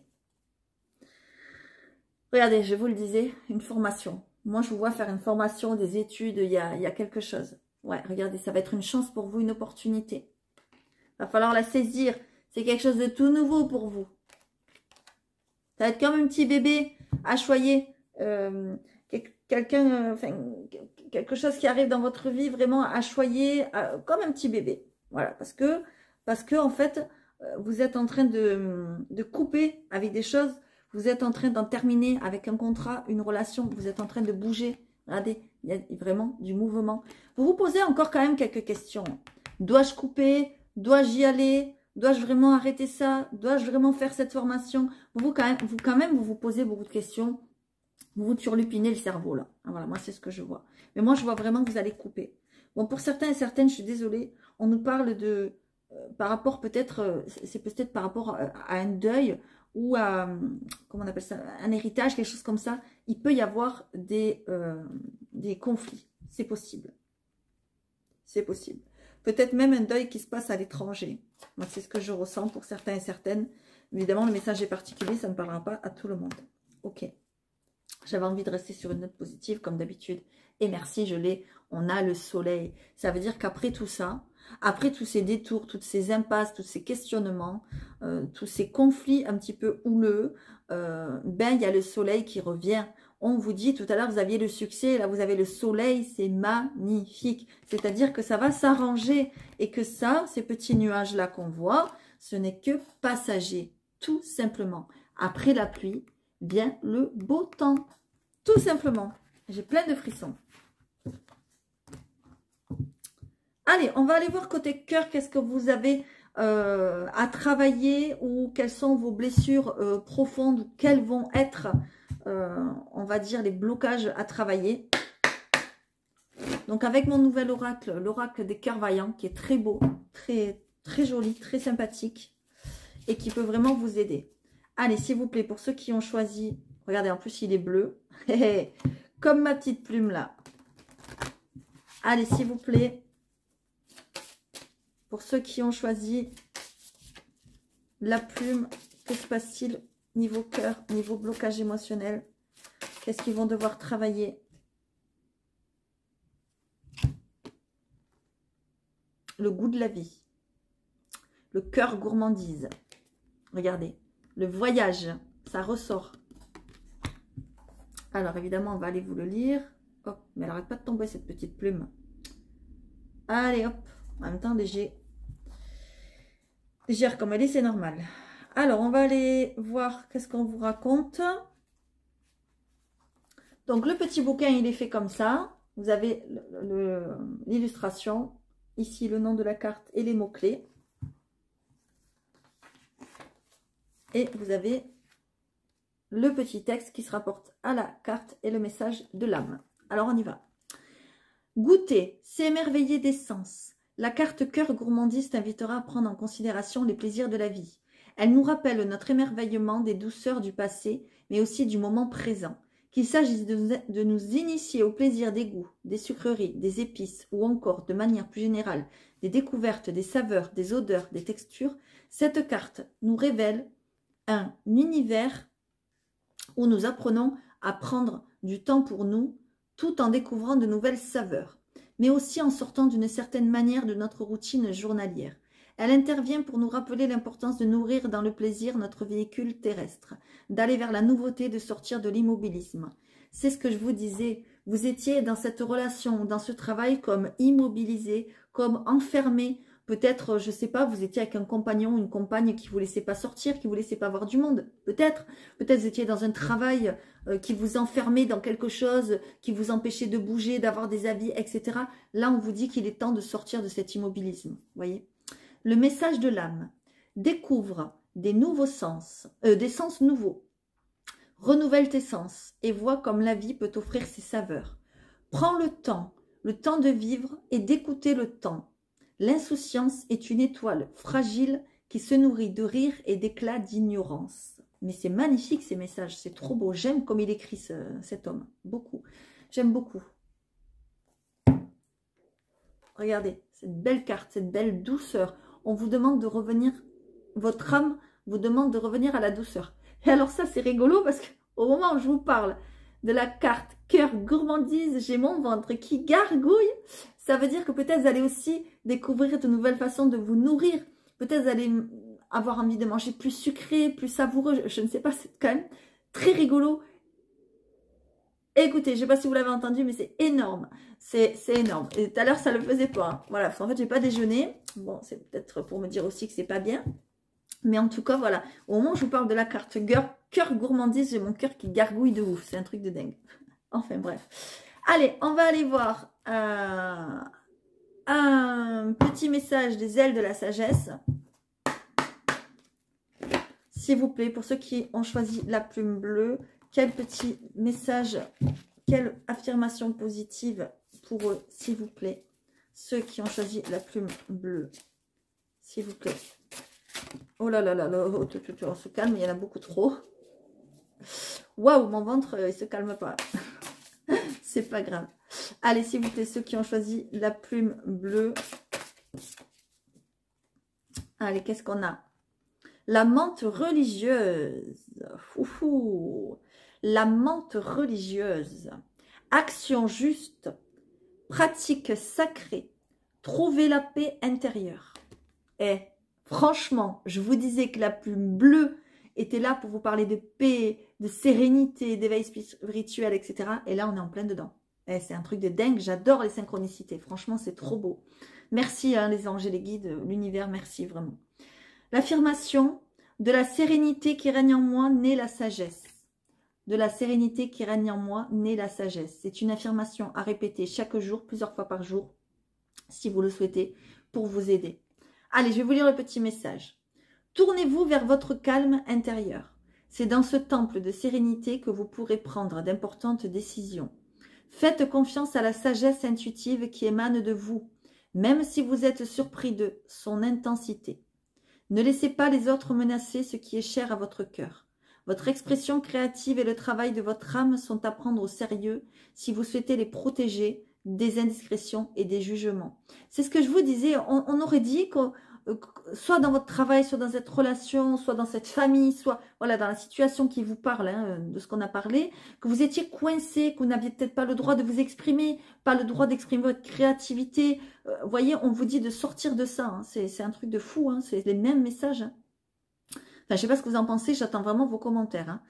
Regardez, je vous le disais, une formation. Moi, je vous vois faire une formation, des études, il y a quelque chose. Ouais, regardez, ça va être une chance pour vous, une opportunité. Il va falloir la saisir. C'est quelque chose de tout nouveau pour vous. Ça va être comme un petit bébé à choyer. Quelque chose qui arrive dans votre vie vraiment à choyer, comme un petit bébé. Voilà, parce que en fait, vous êtes en train de couper avec des choses. Vous êtes en train d'en terminer avec un contrat, une relation. Vous êtes en train de bouger. Regardez, il y a vraiment du mouvement. Vous vous posez encore quand même quelques questions. Dois-je couper? Dois-je y aller? Dois-je vraiment arrêter ça? Dois-je vraiment faire cette formation? Vous vous posez beaucoup de questions. Vous vous turlupinez le cerveau là. Voilà, moi c'est ce que je vois. Mais moi je vois vraiment que vous allez couper. Bon, pour certains et certaines, je suis désolée, on nous parle de... par rapport peut-être, c'est peut-être par rapport à un deuil ou à, comment on appelle ça, un héritage, quelque chose comme ça. Il peut y avoir des conflits. C'est possible. C'est possible. Peut-être même un deuil qui se passe à l'étranger. Moi, c'est ce que je ressens pour certains et certaines. Évidemment, le message est particulier, ça ne parlera pas à tout le monde. Ok. J'avais envie de rester sur une note positive, comme d'habitude. Et merci, je l'ai. On a le soleil. Ça veut dire qu'après tout ça, après tous ces détours, toutes ces impasses, tous ces questionnements, tous ces conflits un petit peu houleux, ben, il y a le soleil qui revient. On vous dit, tout à l'heure, vous aviez le succès, là, vous avez le soleil, c'est magnifique. C'est-à-dire que ça va s'arranger et que ça, ces petits nuages-là qu'on voit, ce n'est que passager, tout simplement. Après la pluie, vient le beau temps, tout simplement. J'ai plein de frissons. Allez, on va aller voir côté cœur, qu'est-ce que vous avez à travailler ou quelles sont vos blessures profondes ou quels vont être, on va dire, les blocages à travailler. Donc, avec mon nouvel oracle, l'oracle des cœurs vaillants, qui est très beau, très, très joli, très sympathique et qui peut vraiment vous aider. Allez, s'il vous plaît, pour ceux qui ont choisi, regardez, en plus, il est bleu, comme ma petite plume là. Allez, s'il vous plaît. Pour ceux qui ont choisi la plume, que se passe-t-il niveau cœur, niveau blocage émotionnel? Qu'est-ce qu'ils vont devoir travailler? Le goût de la vie. Le cœur gourmandise. Regardez. Le voyage, ça ressort. Alors, évidemment, on va aller vous le lire. Hop, mais elle n'arrête pas de tomber, cette petite plume. Allez, hop. En même temps, léger. Légère comme elle est, c'est normal. Alors, on va aller voir qu'est-ce qu'on vous raconte. Donc, le petit bouquin, il est fait comme ça. Vous avez l'illustration. Ici, le nom de la carte et les mots-clés. Et vous avez le petit texte qui se rapporte à la carte et le message de l'âme. Alors, on y va. Goûter, s'émerveiller des sens. La carte cœur gourmandise t'invitera à prendre en considération les plaisirs de la vie. Elle nous rappelle notre émerveillement des douceurs du passé, mais aussi du moment présent. Qu'il s'agisse de nous initier au plaisir des goûts, des sucreries, des épices ou encore, de manière plus générale, des découvertes, des saveurs, des odeurs, des textures, cette carte nous révèle un univers où nous apprenons à prendre du temps pour nous tout en découvrant de nouvelles saveurs, mais aussi en sortant d'une certaine manière de notre routine journalière. Elle intervient pour nous rappeler l'importance de nourrir dans le plaisir notre véhicule terrestre, d'aller vers la nouveauté, de sortir de l'immobilisme. C'est ce que je vous disais, vous étiez dans cette relation, dans ce travail comme immobilisé, comme enfermé. Peut-être, je ne sais pas, vous étiez avec un compagnon, une compagne qui ne vous laissait pas sortir, qui ne vous laissait pas voir du monde. Peut-être vous étiez dans un travail qui vous enfermait dans quelque chose, qui vous empêchait de bouger, d'avoir des avis, etc. Là, on vous dit qu'il est temps de sortir de cet immobilisme. Voyez ? Le message de l'âme. Découvre des nouveaux sens, des sens nouveaux. Renouvelle tes sens et vois comme la vie peut t'offrir ses saveurs. Prends le temps de vivre et d'écouter le temps. L'insouciance est une étoile fragile qui se nourrit de rire et d'éclats d'ignorance. Mais c'est magnifique ces messages, c'est trop beau. J'aime comme il écrit cet homme, beaucoup. J'aime beaucoup. Regardez, cette belle carte, cette belle douceur. On vous demande de revenir, votre âme vous demande de revenir à la douceur. Et alors ça, c'est rigolo parce qu'au moment où je vous parle de la carte cœur gourmandise, j'ai mon ventre qui gargouille. Ça veut dire que peut-être vous allez aussi découvrir de nouvelles façons de vous nourrir. Peut-être vous allez avoir envie de manger plus sucré, plus savoureux. Je ne sais pas, c'est quand même très rigolo. Écoutez, je ne sais pas si vous l'avez entendu, mais c'est énorme. C'est énorme. Et tout à l'heure, ça ne le faisait pas. Hein. Voilà, parce qu'en fait, je n'ai pas déjeuné. Bon, c'est peut-être pour me dire aussi que c'est pas bien. Mais en tout cas, voilà. Au moment où je vous parle de la carte cœur gourmandise, j'ai mon cœur qui gargouille de ouf. C'est un truc de dingue. Enfin, bref. Allez, on va aller voir un petit message des ailes de la sagesse. S'il vous plaît, pour ceux qui ont choisi la plume bleue, quel petit message, quelle affirmation positive pour eux, s'il vous plaît. Ceux qui ont choisi la plume bleue, s'il vous plaît. Oh là là là là, on se calme, il y en a beaucoup trop. Waouh, mon ventre, il se calme pas. C'est pas grave. Allez, s'il vous plaît, ceux qui ont choisi la plume bleue. Allez, qu'est-ce qu'on a? La menthe religieuse. Oufou. La menthe religieuse. Action juste. Pratique sacrée. Trouver la paix intérieure. Et franchement, je vous disais que la plume bleue était là pour vous parler de paix, de sérénité, d'éveil spirituel, etc. Et là, on est en plein dedans. C'est un truc de dingue. J'adore les synchronicités. Franchement, c'est trop beau. Merci hein, les anges et les guides, l'univers, merci vraiment. L'affirmation de la sérénité qui règne en moi naît la sagesse. De la sérénité qui règne en moi naît la sagesse. C'est une affirmation à répéter chaque jour, plusieurs fois par jour, si vous le souhaitez, pour vous aider. Allez, je vais vous lire le petit message. Tournez-vous vers votre calme intérieur. C'est dans ce temple de sérénité que vous pourrez prendre d'importantes décisions. Faites confiance à la sagesse intuitive qui émane de vous, même si vous êtes surpris de son intensité. Ne laissez pas les autres menacer ce qui est cher à votre cœur. Votre expression créative et le travail de votre âme sont à prendre au sérieux si vous souhaitez les protéger des indiscrétions et des jugements. C'est ce que je vous disais, on aurait dit que soit dans votre travail, soit dans cette relation, soit dans cette famille, soit voilà dans la situation qui vous parle, hein, de ce qu'on a parlé, que vous étiez coincé, que vous n'aviez peut-être pas le droit de vous exprimer, pas le droit d'exprimer votre créativité. Vous voyez, on vous dit de sortir de ça. Hein. C'est un truc de fou, hein. C'est les mêmes messages. Hein. Enfin, je ne sais pas ce que vous en pensez, j'attends vraiment vos commentaires.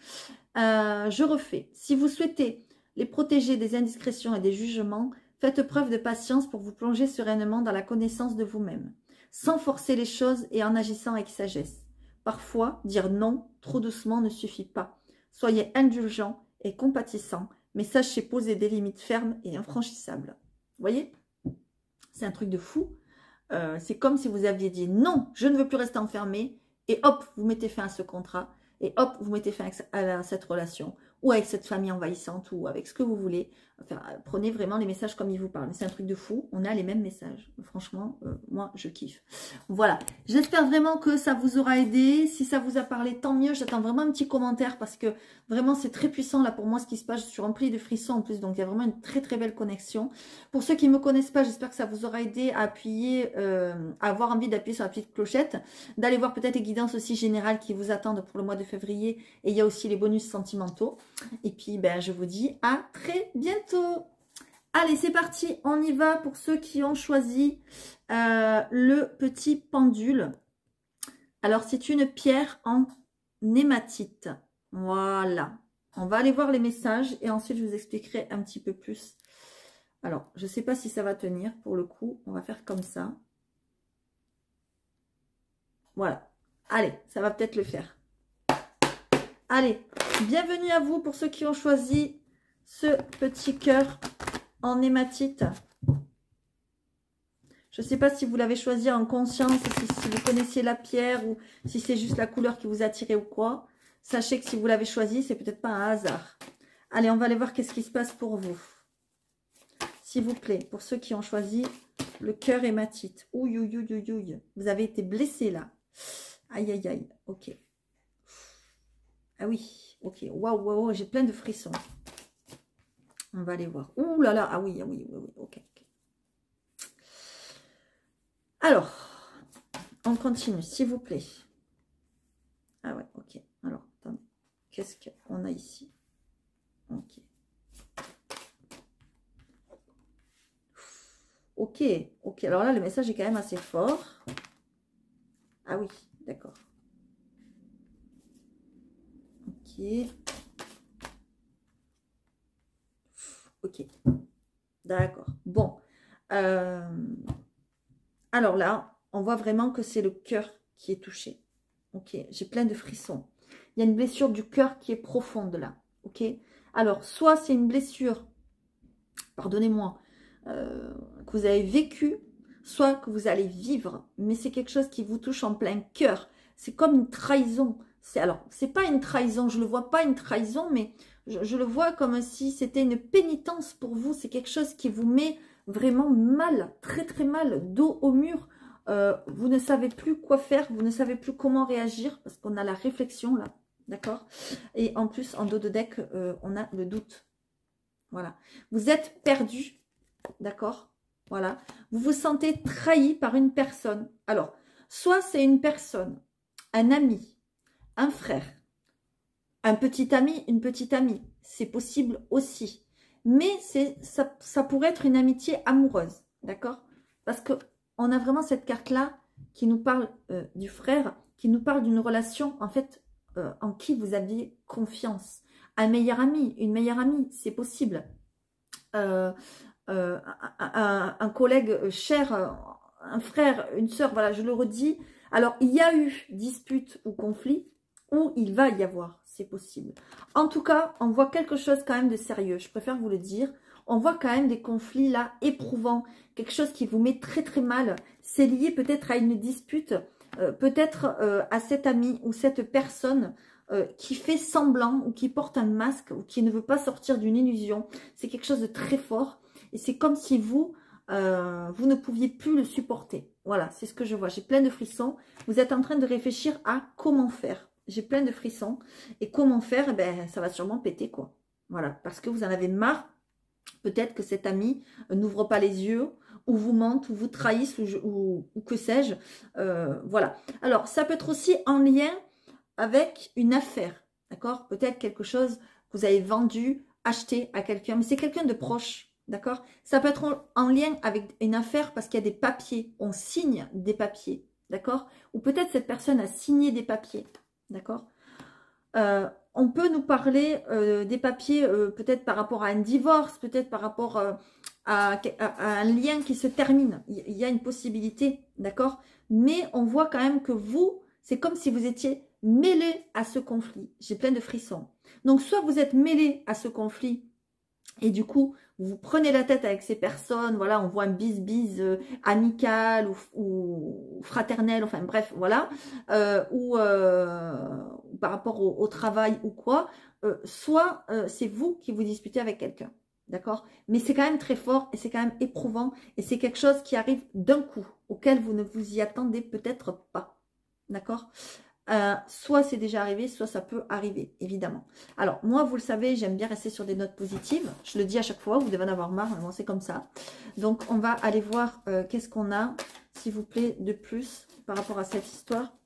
Hein. Je refais. Si vous souhaitez les protéger des indiscrétions et des jugements, faites preuve de patience pour vous plonger sereinement dans la connaissance de vous-même, sans forcer les choses et en agissant avec sagesse. Parfois, dire non trop doucement ne suffit pas. Soyez indulgents et compatissants, mais sachez poser des limites fermes et infranchissables. Vous voyez? C'est un truc de fou. C'est comme si vous aviez dit non, je ne veux plus rester enfermé, et hop, vous mettez fin à ce contrat, et hop, vous mettez fin à cette relation, ou avec cette famille envahissante, ou avec ce que vous voulez. Enfin, prenez vraiment les messages comme ils vous parlent. C'est un truc de fou. On a les mêmes messages. Franchement, moi, je kiffe. Voilà. J'espère vraiment que ça vous aura aidé. Si ça vous a parlé, tant mieux. J'attends vraiment un petit commentaire parce que vraiment, c'est très puissant là pour moi ce qui se passe. Je suis remplie de frissons en plus. Donc, il y a vraiment une très, très belle connexion. Pour ceux qui ne me connaissent pas, j'espère que ça vous aura aidé à appuyer, à avoir envie d'appuyer sur la petite clochette. D'aller voir peut-être les guidances aussi générales qui vous attendent pour le mois de février. Et il y a aussi les bonus sentimentaux. Et puis, ben, je vous dis à très bientôt. Allez, c'est parti, on y va pour ceux qui ont choisi le petit pendule. Alors, c'est une pierre en hématite. Voilà. On va aller voir les messages et ensuite, je vous expliquerai un petit peu plus. Alors, je ne sais pas si ça va tenir pour le coup. On va faire comme ça. Voilà. Allez, ça va peut-être le faire. Allez, bienvenue à vous pour ceux qui ont choisi ce petit cœur en hématite. Je ne sais pas si vous l'avez choisi en conscience, si vous connaissiez la pierre ou si c'est juste la couleur qui vous a attiré ou quoi. Sachez que si vous l'avez choisi, c'est peut-être pas un hasard. Allez, on va aller voir qu'est-ce qui se passe pour vous. S'il vous plaît, pour ceux qui ont choisi le cœur hématite. Ouille, ouille, ouille, ouille, ouille. Vous avez été blessé là. Aïe, aïe, aïe. Ok. Ah oui, ok. Waouh, waouh, j'ai plein de frissons. On va aller voir. Ouh là là, ah oui, ah oui, oui, oui, ok. Alors, on continue, s'il vous plaît. Ah ouais, ok. Alors, attendez. Qu'est-ce qu'on a ici? Ok. Ok, ok. Alors là, le message est quand même assez fort. Ah oui, d'accord. Ok. Ok. D'accord. Bon. Alors là, on voit vraiment que c'est le cœur qui est touché. Ok. J'ai plein de frissons. Il y a une blessure du cœur qui est profonde là. Ok. Alors, soit c'est une blessure, pardonnez-moi, que vous avez vécue, soit que vous allez vivre, mais c'est quelque chose qui vous touche en plein cœur. C'est comme une trahison. Alors, c'est pas une trahison, je le vois pas une trahison, mais je le vois comme si c'était une pénitence pour vous. C'est quelque chose qui vous met vraiment mal, très très mal, dos au mur. Vous ne savez plus quoi faire, vous ne savez plus comment réagir, parce qu'on a la réflexion là, d'accord? Et en plus, en dos de deck, on a le doute. Voilà. Vous êtes perdu, d'accord? Voilà. Vous vous sentez trahi par une personne. Alors, soit c'est une personne, un ami, un frère, un petit ami, une petite amie. C'est possible aussi. Mais ça pourrait être une amitié amoureuse, d'accord? Parce qu'on a vraiment cette carte-là qui nous parle du frère, qui nous parle d'une relation, en fait, en qui vous aviez confiance. Un meilleur ami, une meilleure amie, c'est possible. Un collègue cher, un frère, une sœur, voilà, je le redis. Alors, il y a eu dispute ou conflit, ou il va y avoir, c'est possible. En tout cas, on voit quelque chose quand même de sérieux, je préfère vous le dire. On voit quand même des conflits là, éprouvants, quelque chose qui vous met très très mal. C'est lié peut-être à une dispute, peut-être à cet ami ou cette personne qui fait semblant ou qui porte un masque ou qui ne veut pas sortir d'une illusion. C'est quelque chose de très fort et c'est comme si vous ne pouviez plus le supporter. Voilà, c'est ce que je vois. J'ai plein de frissons. Vous êtes en train de réfléchir à comment faire. J'ai plein de frissons. Et comment faire, eh ben, ça va sûrement péter, quoi. Voilà, parce que vous en avez marre. Peut-être que cet ami n'ouvre pas les yeux, ou vous mente, ou vous trahisse, ou que sais-je. Voilà. Alors, ça peut être aussi en lien avec une affaire, d'accord? Peut-être quelque chose que vous avez vendu, acheté à quelqu'un, mais c'est quelqu'un de proche, d'accord? Ça peut être en lien avec une affaire parce qu'il y a des papiers, on signe des papiers, d'accord? Ou peut-être cette personne a signé des papiers, d'accord? On peut nous parler des papiers peut-être par rapport à un divorce, peut-être par rapport à un lien qui se termine. Il y a une possibilité, d'accord? Mais on voit quand même que vous, c'est comme si vous étiez mêlé à ce conflit. J'ai plein de frissons. Donc, soit vous êtes mêlé à ce conflit Et du coup, vous prenez la tête avec ces personnes, voilà, on voit un bis-bis amical ou fraternel, enfin bref, voilà, ou par rapport au travail ou quoi, soit c'est vous qui vous disputez avec quelqu'un, d'accord? Mais c'est quand même très fort et c'est quand même éprouvant et c'est quelque chose qui arrive d'un coup, auquel vous ne vous y attendez peut-être pas, d'accord? Soit c'est déjà arrivé, soit ça peut arriver, évidemment. Alors, moi, vous le savez, j'aime bien rester sur des notes positives. Je le dis à chaque fois, vous devez en avoir marre, mais bon, c'est comme ça. Donc, on va aller voir qu'est-ce qu'on a, s'il vous plaît, de plus par rapport à cette histoire.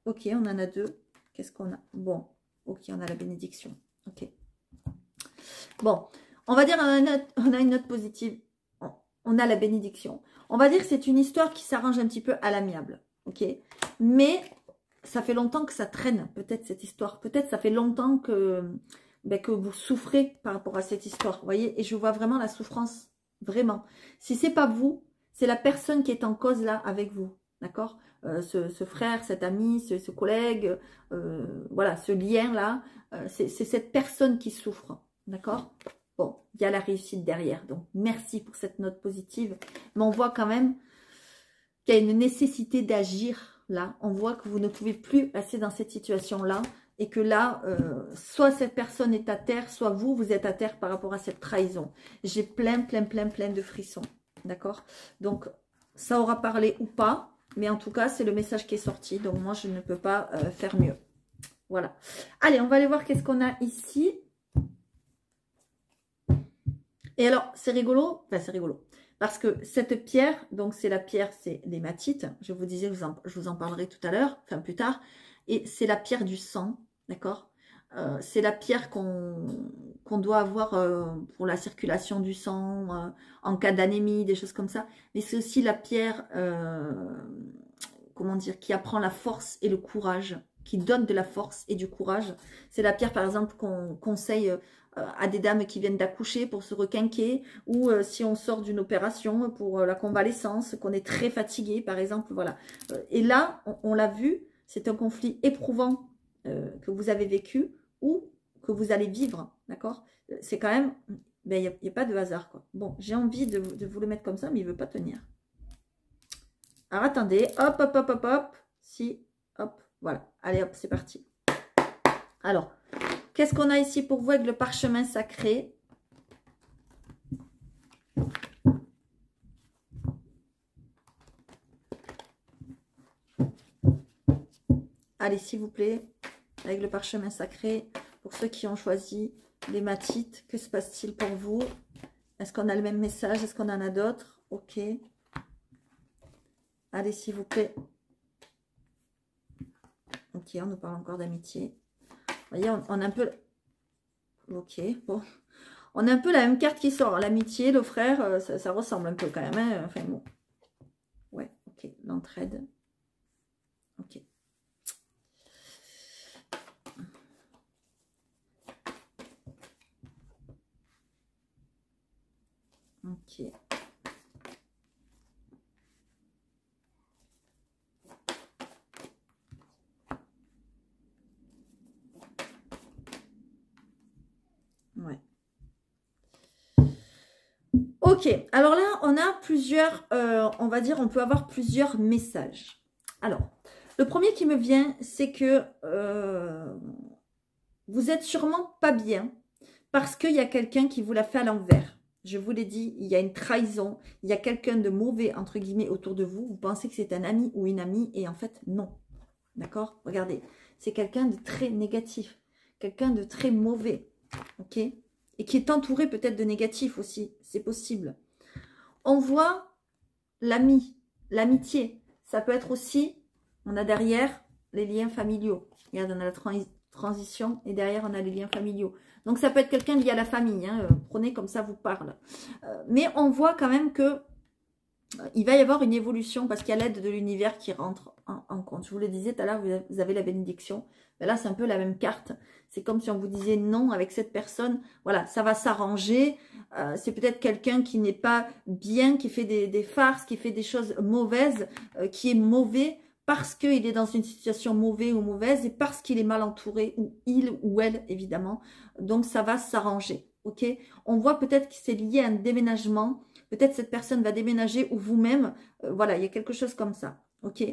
Ok, on en a deux. Qu'est-ce qu'on a? Bon, ok, on a la bénédiction. Ok. Bon, on va dire on a une note positive. On a la bénédiction. On va dire que c'est une histoire qui s'arrange un petit peu à l'amiable. Ok, mais ça fait longtemps que ça traîne, peut-être, cette histoire. Peut-être ça fait longtemps que vous souffrez par rapport à cette histoire. Vous voyez, et je vois vraiment la souffrance. Vraiment. Si c'est pas vous, c'est la personne qui est en cause là avec vous. D'accord, ce frère, cet ami, ce collègue, voilà, ce lien-là, c'est cette personne qui souffre. D'accord? Bon, il y a la réussite derrière. Donc, merci pour cette note positive. Mais on voit quand même qu'il y a une nécessité d'agir. Là, on voit que vous ne pouvez plus rester dans cette situation-là et que là, soit cette personne est à terre, soit vous êtes à terre par rapport à cette trahison. J'ai plein de frissons, d'accord? Donc, ça aura parlé ou pas, mais en tout cas, c'est le message qui est sorti. Donc, moi, je ne peux pas faire mieux. Voilà. Allez, on va aller voir qu'est-ce qu'on a ici. Et alors, c'est rigolo, enfin, c'est rigolo. Parce que cette pierre, donc c'est la pierre, c'est l'hématite. Je vous disais, je vous en parlerai tout à l'heure, enfin plus tard. Et c'est la pierre du sang, d'accord? C'est la pierre qu'on doit avoir pour la circulation du sang, en cas d'anémie, des choses comme ça. Mais c'est aussi la pierre, comment dire, qui apprend la force et le courage, qui donne de la force et du courage. C'est la pierre, par exemple, qu'on conseille à des dames qui viennent d'accoucher pour se requinquer, ou si on sort d'une opération pour la convalescence, qu'on est très fatigué, par exemple, voilà. Et là, on l'a vu, c'est un conflit éprouvant que vous avez vécu ou que vous allez vivre, d'accord? C'est quand même, ben, il n'y a pas de hasard, quoi. Bon, j'ai envie de vous le mettre comme ça, mais il ne veut pas tenir. Alors, attendez, hop, hop, hop, hop, hop, si, hop, voilà. Allez, hop, c'est parti. Alors, qu'est-ce qu'on a ici pour vous avec le parchemin sacré? Allez, s'il vous plaît, avec le parchemin sacré, pour ceux qui ont choisi l'hématite, que se passe-t-il pour vous? Est-ce qu'on a le même message? Est-ce qu'on en a d'autres? Ok. Allez, s'il vous plaît. Ok, on nous parle encore d'amitié. Vous voyez, on a un peu... Ok, bon. On a un peu la même carte qui sort. L'amitié, le frère, ça ressemble un peu quand même. Hein. Enfin bon. Ouais, ok. L'entraide. Ok. Ok. Ouais. Ok, alors là, on a plusieurs, on va dire, on peut avoir plusieurs messages. Alors, le premier qui me vient, c'est que vous êtes sûrement pas bien parce qu'il y a quelqu'un qui vous l'a fait à l'envers. Je vous l'ai dit, il y a une trahison, il y a quelqu'un de mauvais, entre guillemets, autour de vous. Vous pensez que c'est un ami ou une amie et en fait, non. D'accord? Regardez, c'est quelqu'un de très négatif, quelqu'un de très mauvais, ok? Et qui est entouré peut-être de négatifs aussi, c'est possible. On voit l'ami, l'amitié. Ça peut être aussi, on a derrière les liens familiaux. Regarde, on a la transition et derrière on a les liens familiaux. Donc ça peut être quelqu'un lié à la famille, hein, prenez comme ça vous parle. Mais on voit quand même que il va y avoir une évolution parce qu'il y a l'aide de l'univers qui rentre en compte. Je vous le disais tout à l'heure, vous avez la bénédiction. Mais là, c'est un peu la même carte. C'est comme si on vous disait non avec cette personne. Voilà, ça va s'arranger. C'est peut-être quelqu'un qui n'est pas bien, qui fait des farces, qui fait des choses mauvaises, qui est mauvais parce qu'il est dans une situation mauvaise ou mauvaise et parce qu'il est mal entouré, ou il ou elle, évidemment. Donc, ça va s'arranger. ok? On voit peut-être que c'est lié à un déménagement. Peut-être cette personne va déménager ou vous-même. Voilà, il y a quelque chose comme ça, ok?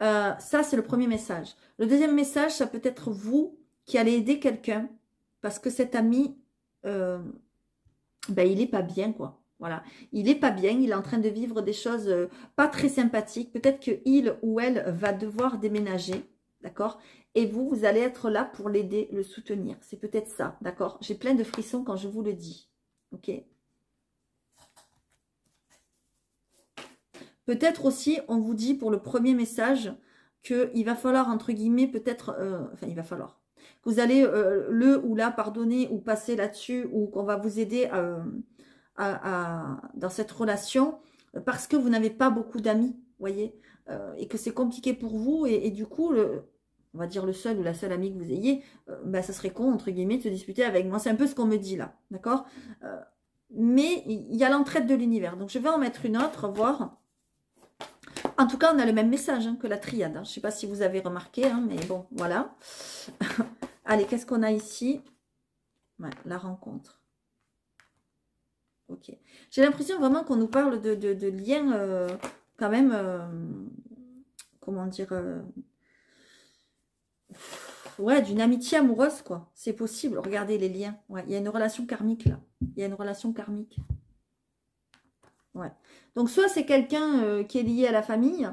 Ça, c'est le premier message. Le deuxième message, ça peut être vous qui allez aider quelqu'un parce que cet ami, ben, il n'est pas bien, quoi. Voilà, il n'est pas bien, il est en train de vivre des choses pas très sympathiques. Peut-être qu'il ou elle va devoir déménager, d'accord? Et vous, vous allez être là pour l'aider, le soutenir. C'est peut-être ça, d'accord? J'ai plein de frissons quand je vous le dis, ok? Peut-être aussi, on vous dit pour le premier message qu'il va falloir, entre guillemets, peut-être, enfin, il va falloir, que vous allez le ou la pardonner ou passer là-dessus ou qu'on va vous aider dans cette relation parce que vous n'avez pas beaucoup d'amis, voyez, et que c'est compliqué pour vous et du coup, on va dire le seul ou la seule amie que vous ayez, bah, ça serait con, entre guillemets, de se disputer avec moi. C'est un peu ce qu'on me dit là, d'accord? Mais il y a l'entraide de l'univers. Donc, je vais en mettre une autre, voir. En tout cas, on a le même message hein, que la triade. Hein. Je ne sais pas si vous avez remarqué, hein, mais bon, voilà. Allez, qu'est-ce qu'on a ici? Ouais, la rencontre. Ok. J'ai l'impression vraiment qu'on nous parle de liens quand même, comment dire, ouais, d'une amitié amoureuse, quoi. C'est possible. Regardez les liens. Ouais, il y a une relation karmique, là. Il y a une relation karmique. Ouais. Donc, soit c'est quelqu'un qui est lié à la famille.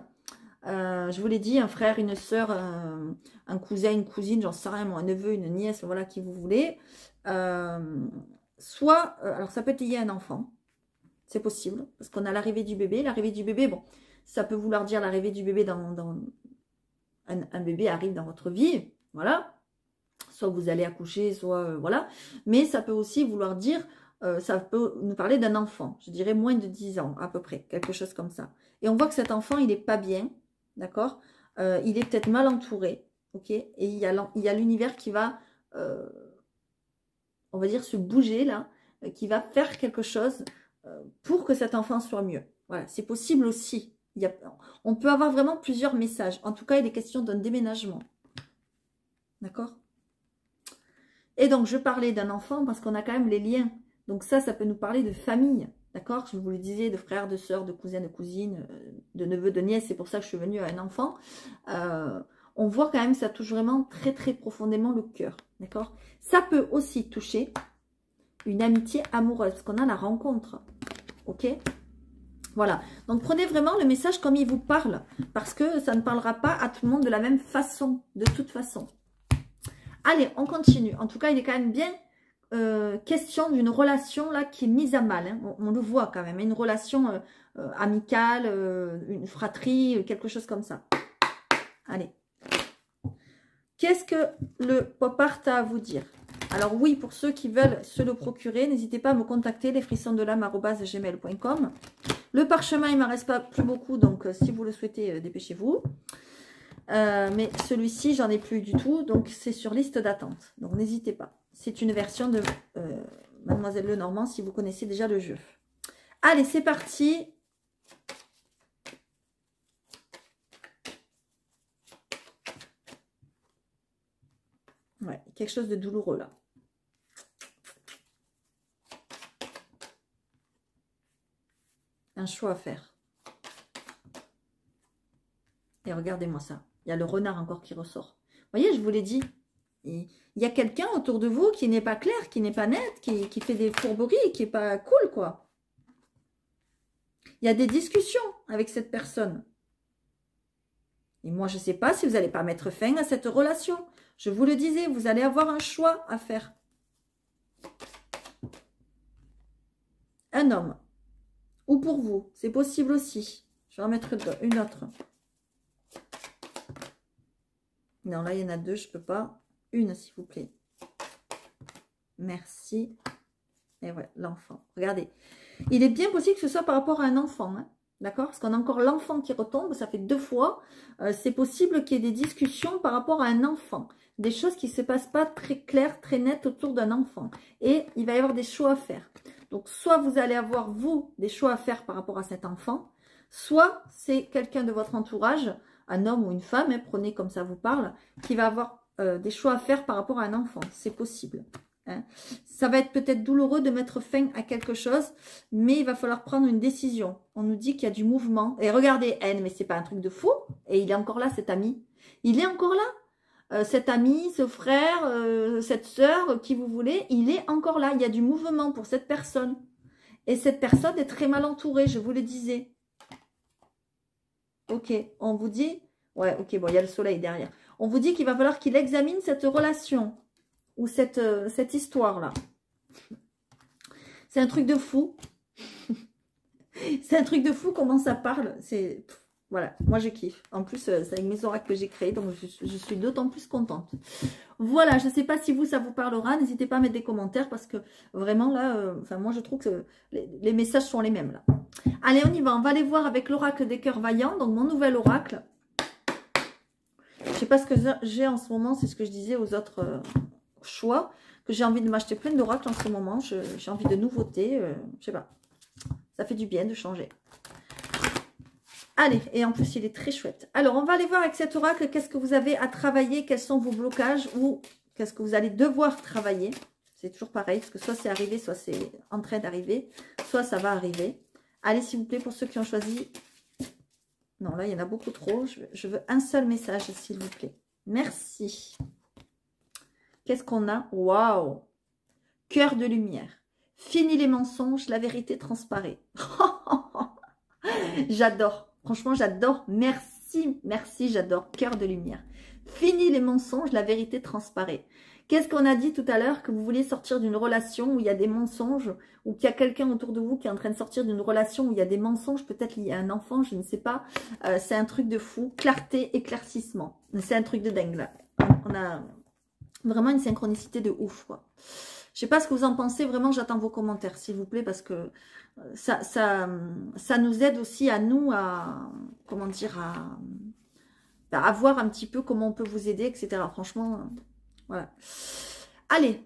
Je vous l'ai dit, un frère, une sœur, un cousin, une cousine, j'en sais rien, moi, un neveu, une nièce, voilà, qui vous voulez. Soit, alors ça peut être lié à un enfant. C'est possible, parce qu'on a l'arrivée du bébé. L'arrivée du bébé, bon, ça peut vouloir dire l'arrivée du bébé un bébé arrive dans votre vie, voilà. Soit vous allez accoucher, soit voilà. Mais ça peut aussi vouloir dire, ça peut nous parler d'un enfant. Je dirais moins de 10 ans, à peu près, quelque chose comme ça. Et on voit que cet enfant, il n'est pas bien, d'accord? Il est peut-être mal entouré, ok? Et il y a l'univers qui va, on va dire, se bouger là, qui va faire quelque chose pour que cet enfant soit mieux. Voilà, c'est possible aussi. On peut avoir vraiment plusieurs messages. En tout cas, il est question d'un déménagement. D'accord? Et donc, je parlais d'un enfant parce qu'on a quand même les liens. Donc ça peut nous parler de famille. D'accord? Je vous le disais, de frères, de sœurs, de cousins, de cousines, de neveux, de nièces. C'est pour ça que je suis venue à un enfant. On voit quand même que ça touche vraiment très, très profondément le cœur. D'accord? Ça peut aussi toucher une amitié amoureuse, parce qu'on a la rencontre. Ok? Voilà. Donc, prenez vraiment le message comme il vous parle, parce que ça ne parlera pas à tout le monde de la même façon, de toute façon. Allez, on continue. En tout cas, il est quand même bien question d'une relation là qui est mise à mal. Hein. On le voit quand même. Une relation amicale, une fratrie, quelque chose comme ça. Allez. Qu'est-ce que le pop art a à vous dire? Alors oui, pour ceux qui veulent se le procurer, n'hésitez pas à me contacter, lesfrissonsdelame@gmail.com. Le parchemin, il ne m'en reste pas plus beaucoup, donc si vous le souhaitez, dépêchez-vous. Mais celui-ci, j'en ai plus du tout, donc c'est sur liste d'attente. Donc n'hésitez pas. C'est une version de Mademoiselle Lenormand, si vous connaissez déjà le jeu. Allez, c'est parti. Ouais, quelque chose de douloureux là. Un choix à faire. Et regardez-moi ça. Il y a le renard encore qui ressort. Vous voyez, je vous l'ai dit. Il y a quelqu'un autour de vous qui n'est pas clair, qui n'est pas net, qui fait des fourberies, qui n'est pas cool, quoi. Il y a des discussions avec cette personne. Et moi, je ne sais pas si vous n'allez pas mettre fin à cette relation. Je vous le disais, vous allez avoir un choix à faire. Un homme. Ou pour vous. C'est possible aussi. Je vais en mettre une autre. Non, là, il y en a deux. Je ne peux pas. Une, s'il vous plaît. Merci. Et voilà, l'enfant. Regardez. Il est bien possible que ce soit par rapport à un enfant. Hein. D'accord? Parce qu'on a encore l'enfant qui retombe. Ça fait 2 fois. C'est possible qu'il y ait des discussions par rapport à un enfant. Des choses qui ne se passent pas très claires, très nettes autour d'un enfant. Et il va y avoir des choix à faire. Donc, soit vous allez avoir, vous, des choix à faire par rapport à cet enfant. Soit c'est quelqu'un de votre entourage, un homme ou une femme, hein, prenez comme ça vous parle, qui va avoir des choix à faire par rapport à un enfant. C'est possible. Hein. Ça va être peut-être douloureux de mettre fin à quelque chose, mais il va falloir prendre une décision. On nous dit qu'il y a du mouvement. Et regardez, N, mais c'est pas un truc de fou. Et il est encore là, cet ami. Il est encore là. Cet ami, ce frère, cette sœur, qui vous voulez, il est encore là. Il y a du mouvement pour cette personne. Et cette personne est très mal entourée, je vous le disais. Ok, on vous dit... Ouais, ok, bon, il y a le soleil derrière. On vous dit qu'il va falloir qu'il examine cette relation ou cette histoire-là. C'est un truc de fou. C'est un truc de fou comment ça parle. C'est... Voilà, moi je kiffe. En plus, c'est avec mes oracles que j'ai créés, donc je suis d'autant plus contente. Voilà, je ne sais pas si vous, ça vous parlera. N'hésitez pas à mettre des commentaires parce que vraiment là, enfin moi je trouve que les messages sont les mêmes là. Allez, on y va. On va aller voir avec l'oracle des cœurs vaillants, donc mon nouvel oracle. Je ne sais pas ce que j'ai en ce moment, c'est ce que je disais aux autres choix, que j'ai envie de m'acheter plein d'oracles en ce moment. J'ai envie de nouveautés, je sais pas. Ça fait du bien de changer. Allez, et en plus, il est très chouette. Alors, on va aller voir avec cet oracle, qu'est-ce que vous avez à travailler, quels sont vos blocages ou qu'est-ce que vous allez devoir travailler. C'est toujours pareil, parce que soit c'est arrivé, soit c'est en train d'arriver, soit ça va arriver. Allez, s'il vous plaît, pour ceux qui ont choisi... Non, là, il y en a beaucoup trop. Je veux un seul message, s'il vous plaît. Merci. Qu'est-ce qu'on a? Waouh! Cœur de lumière. Fini les mensonges, la vérité transparaît. J'adore. Franchement, j'adore. Merci, merci, j'adore. Cœur de lumière. Fini les mensonges, la vérité transparaît. Qu'est-ce qu'on a dit tout à l'heure? Que vous vouliez sortir d'une relation où il y a des mensonges, ou qu'il y a quelqu'un autour de vous qui est en train de sortir d'une relation où il y a des mensonges, peut-être liés à un enfant, je ne sais pas. C'est un truc de fou. Clarté, éclaircissement. C'est un truc de dingue là. On a vraiment une synchronicité de ouf, quoi. Je sais pas ce que vous en pensez, vraiment j'attends vos commentaires s'il vous plaît parce que ça nous aide aussi à nous à, comment dire, à voir un petit peu comment on peut vous aider, etc. Franchement, voilà. Allez,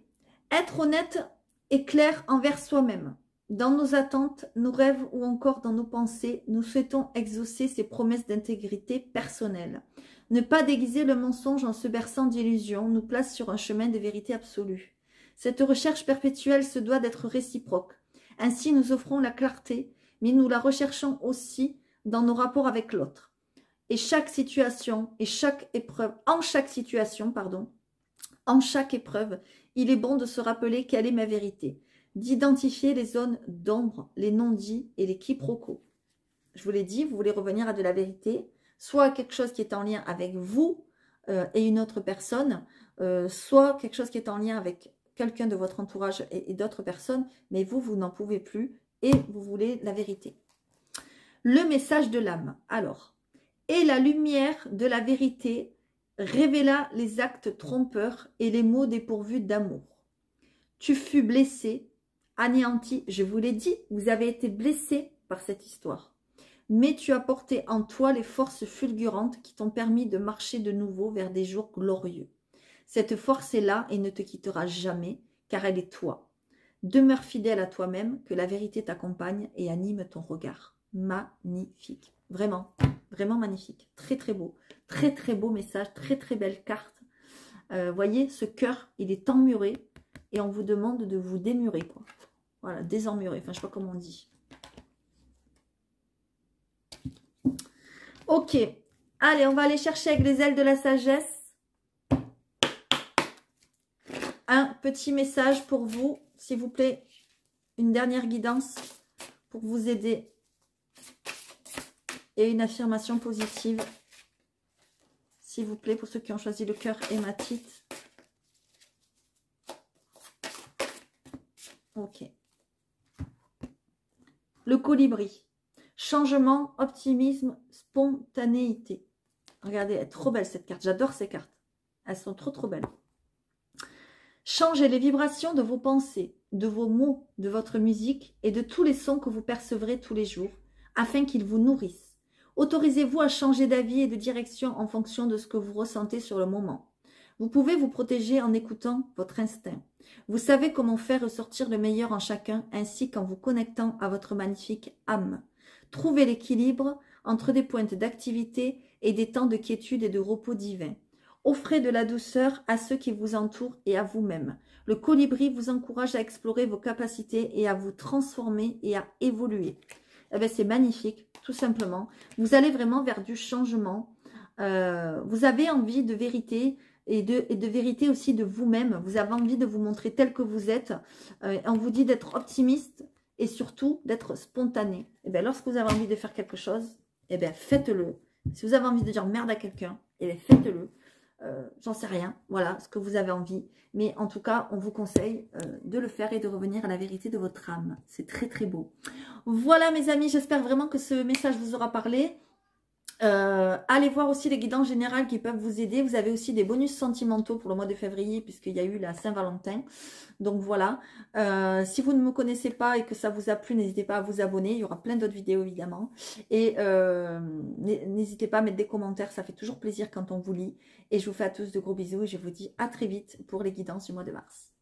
être honnête et clair envers soi-même. Dans nos attentes, nos rêves ou encore dans nos pensées, nous souhaitons exaucer ces promesses d'intégrité personnelle. Ne pas déguiser le mensonge en se berçant d'illusions nous place sur un chemin de vérité absolue. Cette recherche perpétuelle se doit d'être réciproque. Ainsi, nous offrons la clarté, mais nous la recherchons aussi dans nos rapports avec l'autre. Et chaque situation, et chaque épreuve, en chaque épreuve, il est bon de se rappeler quelle est ma vérité, d'identifier les zones d'ombre, les non-dits et les quiproquos. Je vous l'ai dit, vous voulez revenir à de la vérité, soit à quelque chose qui est en lien avec vous et une autre personne, soit quelque chose qui est en lien avec quelqu'un de votre entourage et d'autres personnes, mais vous n'en pouvez plus et vous voulez la vérité. Le message de l'âme. Alors, et la lumière de la vérité révéla les actes trompeurs et les mots dépourvus d'amour. Tu fus blessé, anéanti, je vous l'ai dit, vous avez été blessé par cette histoire. Mais tu as porté en toi les forces fulgurantes qui t'ont permis de marcher de nouveau vers des jours glorieux. Cette force est là et ne te quittera jamais, car elle est toi. Demeure fidèle à toi-même, que la vérité t'accompagne et anime ton regard. Magnifique. Vraiment, vraiment magnifique. Très, très beau. Très, très beau message. Très, très belle carte. Voyez, ce cœur, il est emmuré et on vous demande de vous démurer, quoi. Voilà, désemmurer. Enfin, je ne sais pas comment on dit. Ok. Allez, on va aller chercher avec les ailes de la sagesse un petit message pour vous, s'il vous plaît, une dernière guidance pour vous aider et une affirmation positive, s'il vous plaît, pour ceux qui ont choisi le cœur hématite. Ok. Le colibri. Changement, optimisme, spontanéité. Regardez, elle est trop belle cette carte. J'adore ces cartes. Elles sont trop, trop belles. Changez les vibrations de vos pensées, de vos mots, de votre musique et de tous les sons que vous percevrez tous les jours, afin qu'ils vous nourrissent. Autorisez-vous à changer d'avis et de direction en fonction de ce que vous ressentez sur le moment. Vous pouvez vous protéger en écoutant votre instinct. Vous savez comment faire ressortir le meilleur en chacun, ainsi qu'en vous connectant à votre magnifique âme. Trouvez l'équilibre entre des pointes d'activité et des temps de quiétude et de repos divin. Offrez de la douceur à ceux qui vous entourent et à vous-même. Le colibri vous encourage à explorer vos capacités et à vous transformer et à évoluer. Eh bien, c'est magnifique, tout simplement. Vous allez vraiment vers du changement. Vous avez envie de vérité et de vérité aussi de vous-même. Vous avez envie de vous montrer tel que vous êtes. On vous dit d'être optimiste et surtout d'être spontané. Eh bien, lorsque vous avez envie de faire quelque chose, eh bien, faites-le. Si vous avez envie de dire merde à quelqu'un, eh bien, faites-le. J'en sais rien, voilà, ce que vous avez envie. Mais en tout cas, on vous conseille de le faire et de revenir à la vérité de votre âme. C'est très, très beau. Voilà, mes amis, j'espère vraiment que ce message vous aura parlé. Allez voir aussi les guidances générales qui peuvent vous aider. Vous avez aussi des bonus sentimentaux pour le mois de février puisqu'il y a eu la Saint-Valentin. Donc voilà, si vous ne me connaissez pas et que ça vous a plu, n'hésitez pas à vous abonner. Il y aura plein d'autres vidéos évidemment. Et n'hésitez pas à mettre des commentaires, ça fait toujours plaisir quand on vous lit. Et je vous fais à tous de gros bisous et je vous dis à très vite pour les guidances du mois de mars.